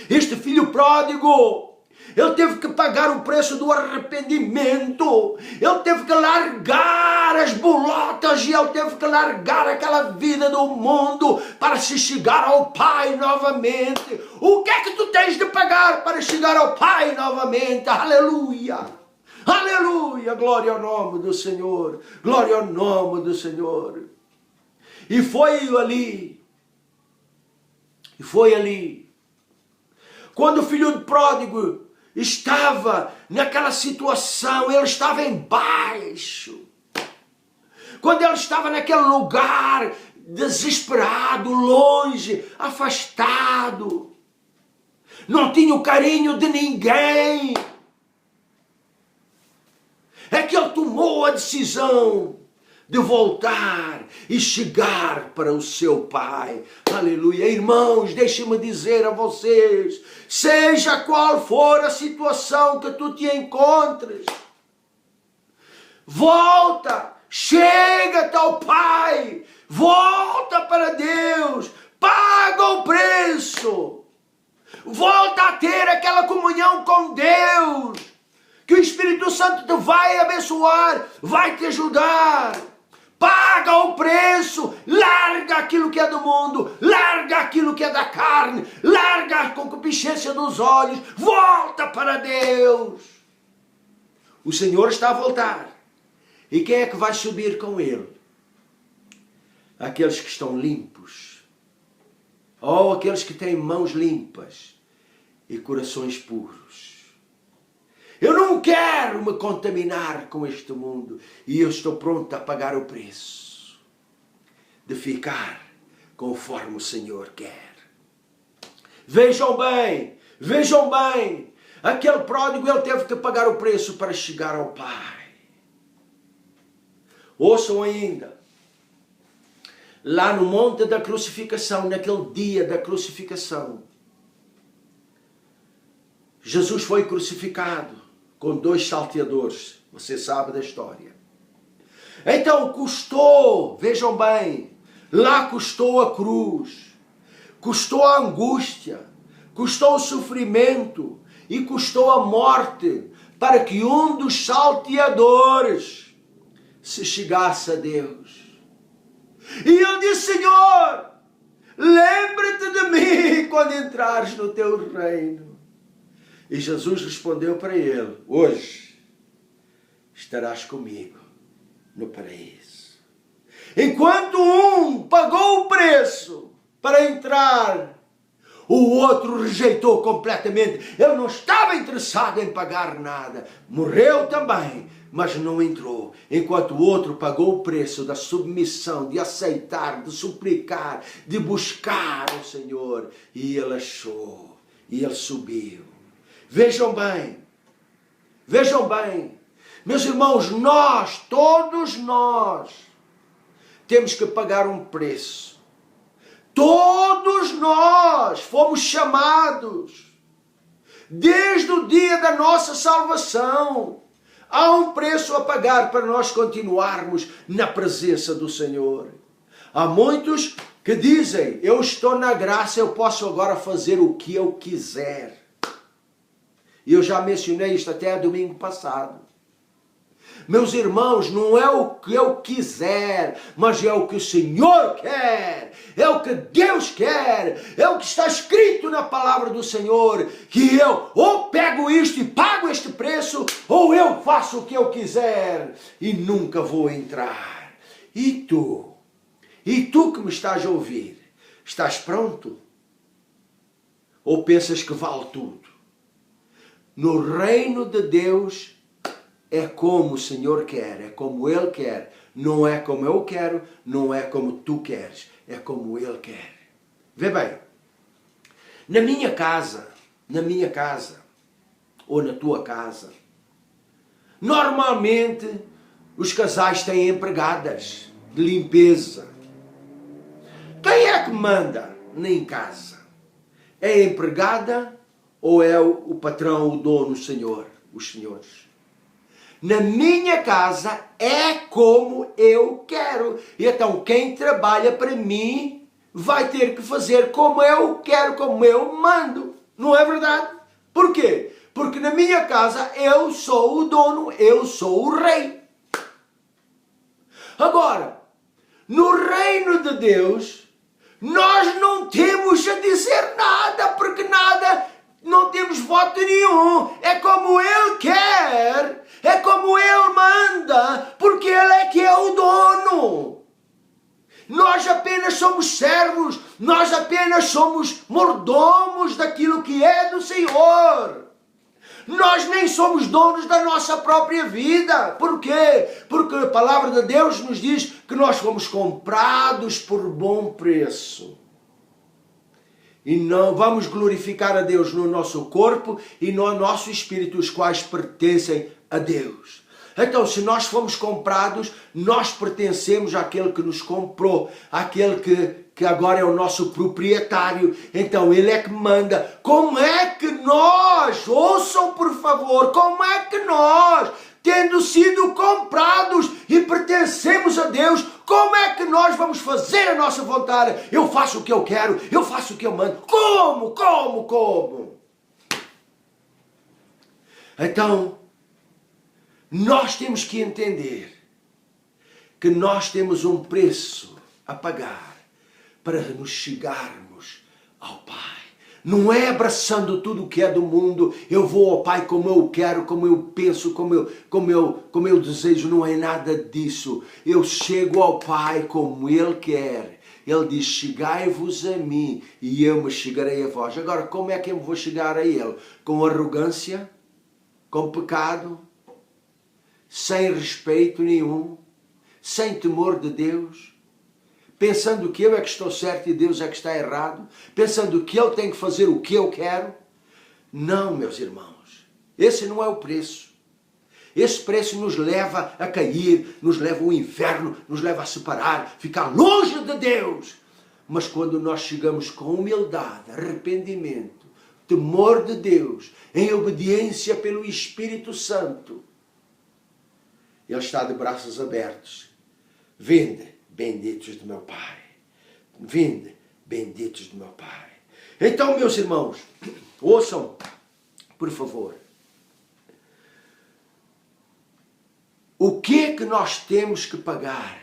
Este filho pródigo, ele teve que pagar o preço do arrependimento, ele teve que largar as bolotas e ele teve que largar aquela vida do mundo para se chegar ao Pai novamente. O que é que tu tens de pagar para chegar ao Pai novamente? Aleluia! Aleluia! Glória ao nome do Senhor! Glória ao nome do Senhor! E foi ali, quando o filho pródigo estava naquela situação, ele estava embaixo. Quando ele estava naquele lugar desesperado, longe, afastado, não tinha o carinho de ninguém, é que ele tomou a decisão de voltar e chegar para o seu pai. Aleluia. Irmãos, deixem-me dizer a vocês, seja qual for a situação que tu te encontres, volta, chega-te ao Pai, volta para Deus, paga o preço, volta a ter aquela comunhão com Deus, que o Espírito Santo te vai abençoar, vai te ajudar. Paga o preço, larga aquilo que é do mundo, larga aquilo que é da carne, larga a concupiscência dos olhos, volta para Deus. O Senhor está a voltar. E quem é que vai subir com Ele? Aqueles que estão limpos, ou aqueles que têm mãos limpas e corações puros. Eu não quero me contaminar com este mundo e eu estou pronto a pagar o preço de ficar conforme o Senhor quer. Vejam bem, aquele pródigo, ele teve que pagar o preço para chegar ao Pai. Ouçam ainda, lá no monte da crucificação, naquele dia da crucificação, Jesus foi crucificado com 2 salteadores. Você sabe da história. Então custou, vejam bem, lá custou a cruz, custou a angústia, custou o sofrimento e custou a morte, para que um dos salteadores se chegasse a Deus. E ele disse: Senhor, lembra-te de mim quando entrares no teu reino. E Jesus respondeu para ele: hoje estarás comigo no paraíso. Enquanto um pagou o preço para entrar, o outro rejeitou completamente. Ele não estava interessado em pagar nada. Morreu também, mas não entrou. Enquanto o outro pagou o preço da submissão, de aceitar, de suplicar, de buscar o Senhor. E ele achou. E ele subiu. Vejam bem. Vejam bem. Meus irmãos, nós, todos nós, temos que pagar um preço. Todos nós fomos chamados, desde o dia da nossa salvação. Há um preço a pagar para nós continuarmos na presença do Senhor. Há muitos que dizem: eu estou na graça, eu posso agora fazer o que eu quiser. E eu já mencionei isto até domingo passado. Meus irmãos, não é o que eu quiser, mas é o que o Senhor quer, é o que Deus quer, é o que está escrito na palavra do Senhor, que eu ou pego isto e pago este preço, ou eu faço o que eu quiser e nunca vou entrar. E tu que me estás a ouvir, estás pronto? Ou pensas que vale tudo? No reino de Deus, é como o Senhor quer, é como Ele quer. Não é como eu quero, não é como tu queres, é como Ele quer. Vê bem, na minha casa, ou na tua casa, normalmente os casais têm empregadas de limpeza. Quem é que manda em casa? É a empregada ou é o patrão, o dono, o senhor, os senhores? Na minha casa é como eu quero. E então quem trabalha para mim vai ter que fazer como eu quero, como eu mando. Não é verdade? Por quê? Porque na minha casa eu sou o dono, eu sou o rei. Agora, no reino de Deus, nós não temos a dizer nada, porque nada, não temos voto nenhum. É como Ele quer, é como Ele manda, porque Ele é que é o dono. Nós apenas somos servos, nós apenas somos mordomos daquilo que é do Senhor. Nós nem somos donos da nossa própria vida. Por quê? Porque a palavra de Deus nos diz que nós fomos comprados por bom preço. E não vamos glorificar a Deus no nosso corpo e no nosso espírito, os quais pertencem a Deus. Então, se nós fomos comprados, nós pertencemos àquele que nos comprou, àquele que agora é o nosso proprietário. Então, Ele é que manda. Como é que nós, ouçam por favor, como é que nós, tendo sido comprados e pertencemos a Deus, como é que nós vamos fazer a nossa vontade? Eu faço o que eu quero, eu faço o que eu mando. Como? Então, nós temos que entender que nós temos um preço a pagar para nos chegarmos ao Pai. Não é abraçando tudo o que é do mundo, eu vou ao Pai como eu quero, como eu penso, como eu desejo, não é nada disso. Eu chego ao Pai como Ele quer. Ele diz: chegai-vos a mim e eu me chegarei a vós. Agora, como é que eu vou chegar a Ele? Com arrogância? Com pecado? Sem respeito nenhum? Sem temor de Deus? Pensando que eu é que estou certo e Deus é que está errado? Pensando que Ele tem que fazer o que eu quero? Não, meus irmãos. Esse não é o preço. Esse preço nos leva a cair, nos leva ao inferno, nos leva a separar, ficar longe de Deus. Mas quando nós chegamos com humildade, arrependimento, temor de Deus, em obediência pelo Espírito Santo, Ele está de braços abertos. Vinde, benditos do meu Pai. Vinde, benditos do meu Pai. Então, meus irmãos, ouçam, por favor. O que é que nós temos que pagar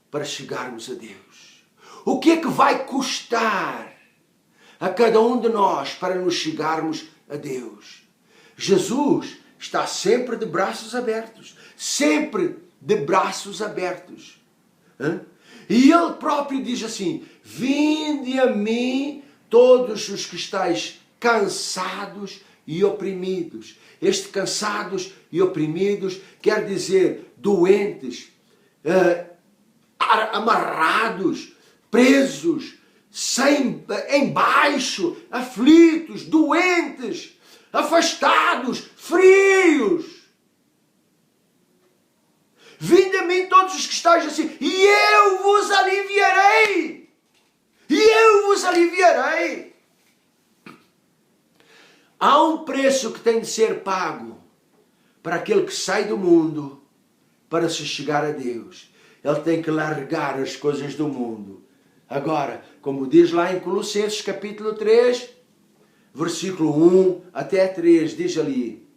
para chegarmos a Deus? O que é que vai custar a cada um de nós para nos chegarmos a Deus? Jesus está sempre de braços abertos. Sempre de braços abertos. E Ele próprio diz assim: vinde a mim todos os que estáis cansados e oprimidos. Este cansados e oprimidos quer dizer doentes, amarrados, presos, embaixo, aflitos, doentes, afastados, frios. Vinde a mim todos os que estáis assim, e eu vos aliviarei. E eu vos aliviarei. Há um preço que tem de ser pago para aquele que sai do mundo para se chegar a Deus. Ele tem que largar as coisas do mundo. Agora, como diz lá em Colossenses capítulo 3, versículo 1 até 3, diz ali: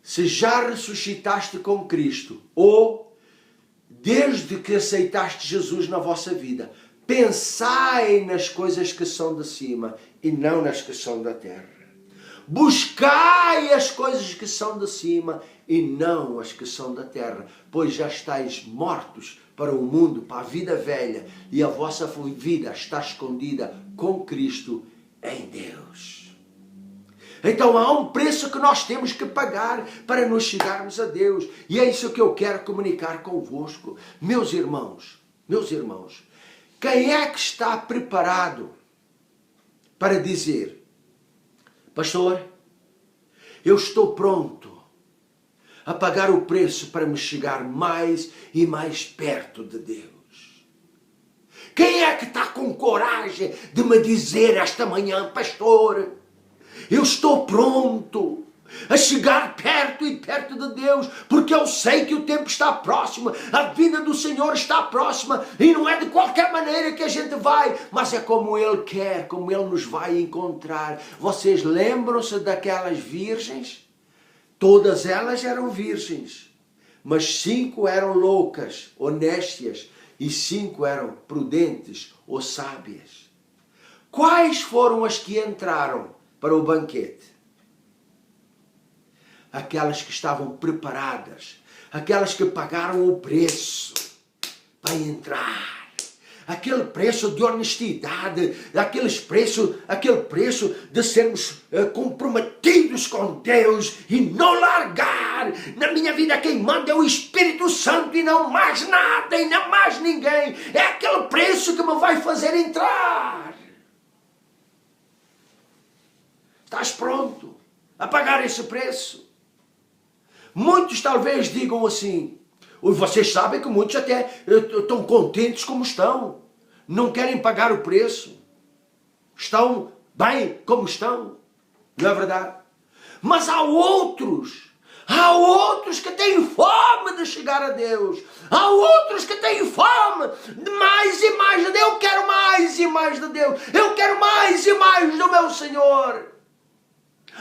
se já ressuscitaste com Cristo, ou desde que aceitaste Jesus na vossa vida, pensai nas coisas que são de cima e não nas que são da terra. Buscai as coisas que são de cima e não as que são da terra, pois já estáis mortos para o mundo, para a vida velha, e a vossa vida está escondida com Cristo em Deus. Então há um preço que nós temos que pagar para nos chegarmos a Deus. E é isso que eu quero comunicar convosco. Meus irmãos, quem é que está preparado para dizer: pastor, eu estou pronto a pagar o preço para me chegar mais e mais perto de Deus? Quem é que está com coragem de me dizer esta manhã: pastor, eu estou pronto a chegar perto e perto de Deus, porque eu sei que o tempo está próximo, a vinda do Senhor está próxima, e não é de qualquer maneira que a gente vai, mas é como Ele quer, como Ele nos vai encontrar. Vocês lembram-se daquelas virgens? Todas elas eram virgens, mas 5 eram loucas ou nécias, e 5 eram prudentes ou sábias. Quais foram as que entraram para o banquete? Aquelas que estavam preparadas, aquelas que pagaram o preço para entrar. Aquele preço de honestidade, aquele preço de sermos comprometidos com Deus e não largar. Na minha vida quem manda é o Espírito Santo e não mais nada e não mais ninguém. É aquele preço que me vai fazer entrar. Estás pronto a pagar esse preço? Muitos talvez digam assim, vocês sabem que muitos até estão contentes como estão, não querem pagar o preço, estão bem como estão, não é verdade? Mas há outros que têm fome de chegar a Deus, há outros que têm fome de mais e mais de Deus. Eu quero mais e mais de Deus, eu quero mais e mais do meu Senhor.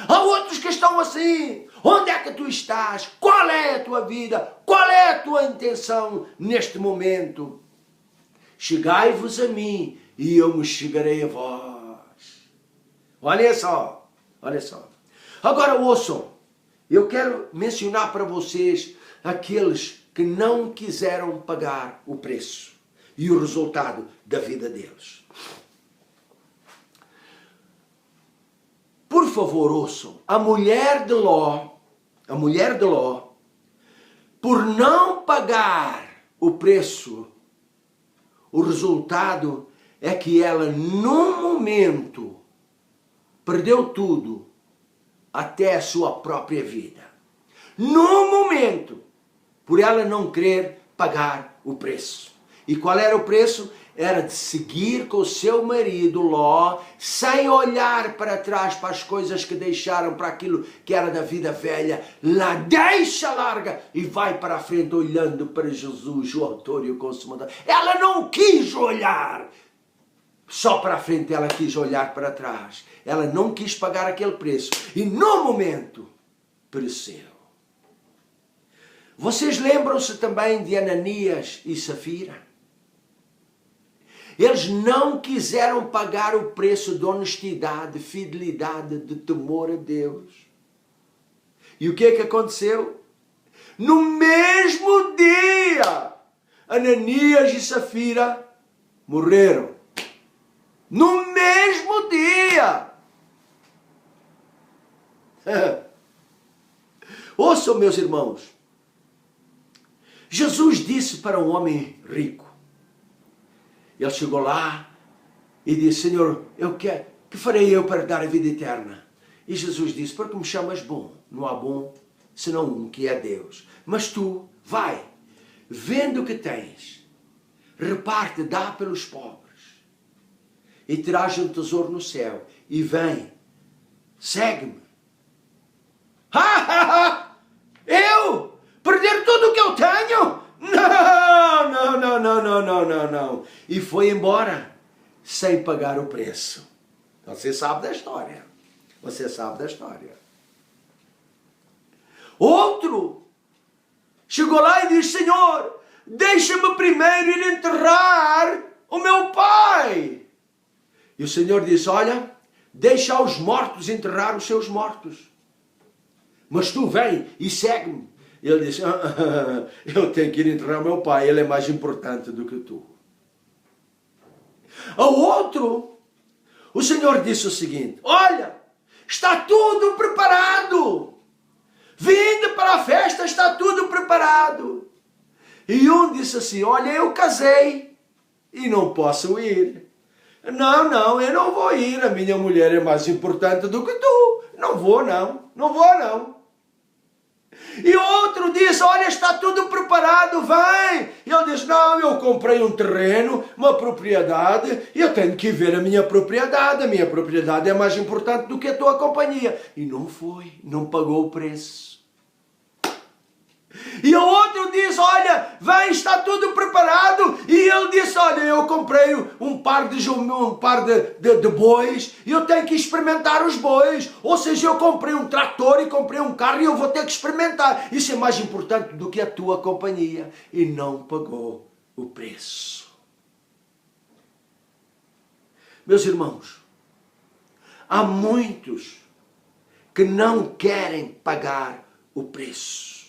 Há outros que estão assim. Onde é que tu estás? Qual é a tua vida? Qual é a tua intenção neste momento? Chegai-vos a mim e eu me chegarei a vós. Olha só. Agora ouçam. Eu quero mencionar para vocês aqueles que não quiseram pagar o preço e o resultado da vida deles. Por favor, ouçam. A mulher de Ló, por não pagar o preço, o resultado é que ela, num momento, perdeu tudo, até a sua própria vida. Num momento, por ela não querer pagar o preço. E qual era o preço? Era de seguir com o seu marido Ló, sem olhar para trás para as coisas que deixaram, para aquilo que era da vida velha. Lá deixa, larga e vai para a frente olhando para Jesus, o autor e o consumador. Ela não quis olhar só para a frente ela quis olhar para trás. Ela não quis pagar aquele preço. E no momento, pereceu. Vocês lembram-se também de Ananias e Safira? Eles não quiseram pagar o preço de honestidade, de fidelidade, de temor a Deus. E o que é que aconteceu? No mesmo dia, Ananias e Safira morreram. No mesmo dia. Ouçam, meus irmãos. Jesus disse para um homem rico. Ele chegou lá e disse: Senhor, que farei eu para dar a vida eterna? E Jesus disse: porque me chamas bom? Não há bom senão um, que é Deus. Mas tu, vai, vende o que tens, reparte, dá pelos pobres, e terás um tesouro no céu, e vem, segue-me. Eu? Perder tudo o que eu tenho? Não. E foi embora, sem pagar o preço. Você sabe da história. Você sabe da história. Outro chegou lá e disse: Senhor, deixa-me primeiro ir enterrar o meu pai. E o Senhor disse: olha, deixa os mortos enterrar os seus mortos. Mas tu vem e segue-me. Ele disse: eu tenho que ir enterrar o meu pai, ele é mais importante do que tu. Ao outro, o Senhor disse o seguinte: olha, está tudo preparado. Vinde para a festa, está tudo preparado. E um disse assim: olha, eu casei e não posso ir. Não, eu não vou ir, a minha mulher é mais importante do que tu. Não vou não. E outro disse: olha, está tudo preparado, vem. E ele disse: não, eu comprei um terreno, uma propriedade, e eu tenho que ver a minha propriedade é mais importante do que a tua companhia. E não foi, não pagou o preço. E o outro diz: olha, vem, está tudo preparado. E ele disse: olha, eu comprei um par de bois e eu tenho que experimentar os bois. Ou seja, eu comprei um trator e comprei um carro e eu vou ter que experimentar. Isso é mais importante do que a tua companhia. E não pagou o preço. Meus irmãos, há muitos que não querem pagar o preço.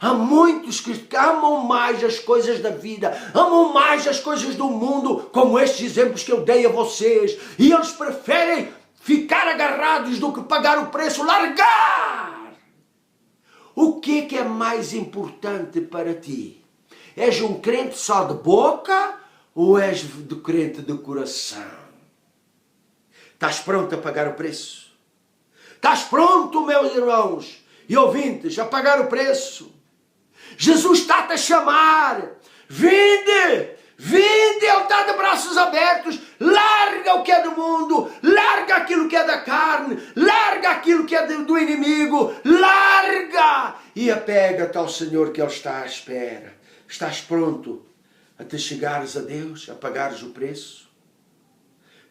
Há muitos que amam mais as coisas da vida, amam mais as coisas do mundo, como estes exemplos que eu dei a vocês. E eles preferem ficar agarrados do que pagar o preço, largar. O que é mais importante para ti? És um crente só de boca ou és de crente de coração? Estás pronto a pagar o preço? Estás pronto, meus irmãos e ouvintes, a pagar o preço? Jesus está-te a chamar. Vinde, ele está de braços abertos. Larga o que é do mundo, larga aquilo que é da carne, larga aquilo que é do inimigo, larga e apega-te ao Senhor, que Ele está à espera. Estás pronto a te chegares a Deus, a pagares o preço?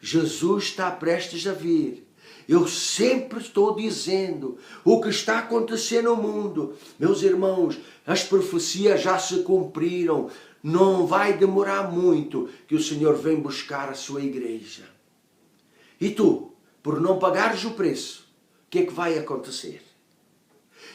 Jesus está prestes a vir. Eu sempre estou dizendo o que está acontecendo no mundo. Meus irmãos, as profecias já se cumpriram. Não vai demorar muito que o Senhor vem buscar a sua igreja. E tu, por não pagares o preço, o que é que vai acontecer?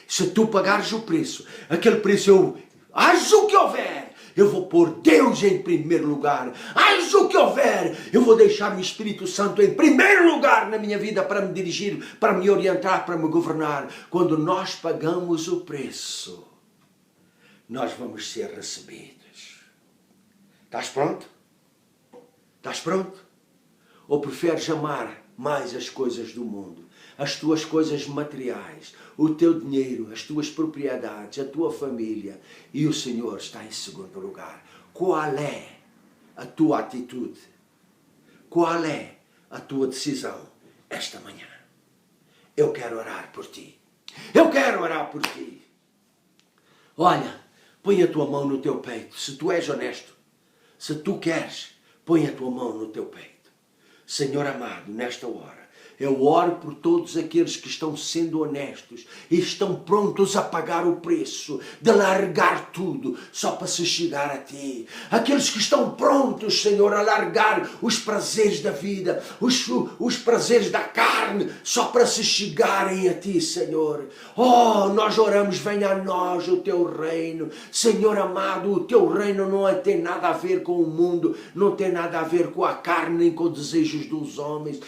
Se tu pagares o preço, aquele preço haja o que houver, eu vou pôr Deus em primeiro lugar. Haja o que houver, eu vou deixar o Espírito Santo em primeiro lugar na minha vida para me dirigir, para me orientar, para me governar. Quando nós pagamos o preço, nós vamos ser recebidos. Estás pronto? Estás pronto? Ou preferes amar mais as coisas do mundo? As tuas coisas materiais, o teu dinheiro, as tuas propriedades, a tua família, e o Senhor está em segundo lugar. Qual é a tua atitude? Qual é a tua decisão esta manhã? Eu quero orar por ti. Eu quero orar por ti. Olha, põe a tua mão no teu peito. Se tu és honesto, se tu queres Põe a tua mão no teu peito. Senhor amado, nesta hora, eu oro por todos aqueles que estão sendo honestos e estão prontos a pagar o preço de largar tudo só para se chegar a Ti. Aqueles que estão prontos, Senhor, a largar os prazeres da vida, os prazeres da carne, só para se chegarem a Ti, Senhor. Oh, nós oramos, venha a nós o Teu reino. Senhor amado, o Teu reino não tem nada a ver com o mundo, não tem nada a ver com a carne nem com os desejos dos homens.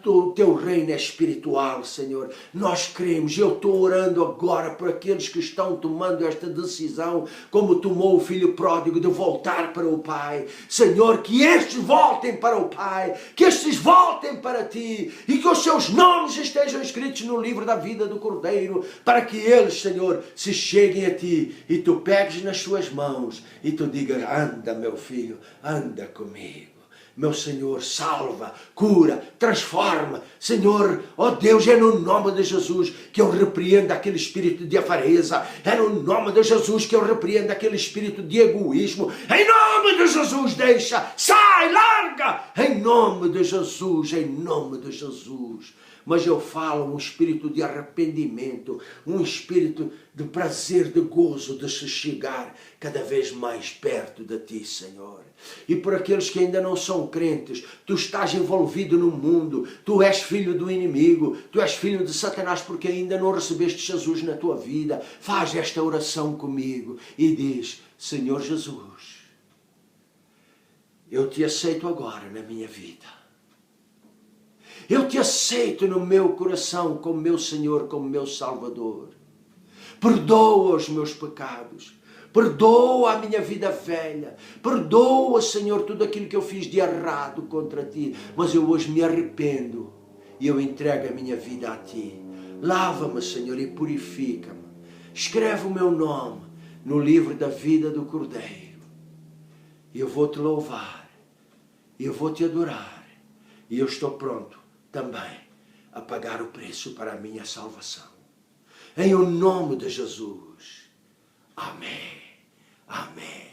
O Teu reino é espiritual, Senhor. Nós cremos. Eu estou orando agora por aqueles que estão tomando esta decisão, como tomou o filho pródigo, de voltar para o Pai. Senhor, que estes voltem para o Pai, que estes voltem para Ti e que os seus nomes estejam escritos no livro da vida do Cordeiro, para que eles, Senhor, se cheguem a Ti e Tu pegues nas suas mãos e Tu digas: anda, meu filho, anda comigo. Meu Senhor, salva, cura, transforma. Senhor, ó Deus, é no nome de Jesus que eu repreendo aquele espírito de avareza. É no nome de Jesus que eu repreendo aquele espírito de egoísmo. Em nome de Jesus, deixa, sai, larga. Em nome de Jesus, em nome de Jesus. Mas eu falo um espírito de arrependimento, um espírito de prazer, de gozo, de se chegar cada vez mais perto de Ti, Senhor. E por aqueles que ainda não são crentes, Tu estás envolvido no mundo, Tu és filho do inimigo, Tu és filho de Satanás porque ainda não recebeste Jesus na tua vida. Faz esta oração comigo e diz: Senhor Jesus, eu Te aceito agora na minha vida. Eu Te aceito no meu coração como meu Senhor, como meu Salvador. Perdoa os meus pecados. Perdoa a minha vida velha. Perdoa, Senhor, tudo aquilo que eu fiz de errado contra Ti. Mas eu hoje me arrependo e eu entrego a minha vida a Ti. Lava-me, Senhor, e purifica-me. Escreve o meu nome no livro da vida do Cordeiro. E eu vou Te louvar. E eu vou Te adorar. E eu estou pronto também a pagar o preço para a minha salvação. Em o nome de Jesus. Amém. Amém.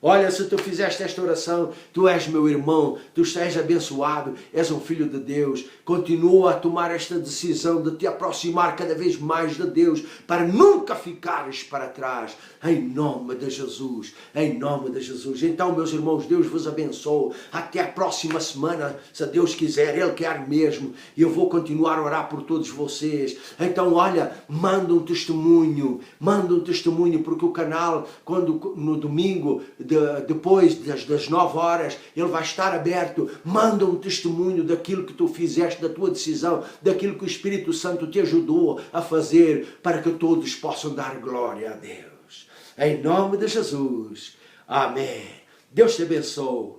Olha, se tu fizeste esta oração, tu és meu irmão, tu és abençoado, és um filho de Deus. Continua a tomar esta decisão de te aproximar cada vez mais de Deus, para nunca ficares para trás. Em nome de Jesus, em nome de Jesus. Então, meus irmãos, Deus vos abençoe. Até a próxima semana, se Deus quiser, Ele quer mesmo. E eu vou continuar a orar por todos vocês. Então, olha, manda um testemunho, porque o canal, quando no domingo, depois das 9 horas, ele vai estar aberto. Manda um testemunho daquilo que tu fizeste, da tua decisão, daquilo que o Espírito Santo te ajudou a fazer, para que todos possam dar glória a Deus. Em nome de Jesus. Amém. Deus te abençoe.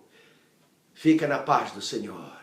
Fica na paz do Senhor.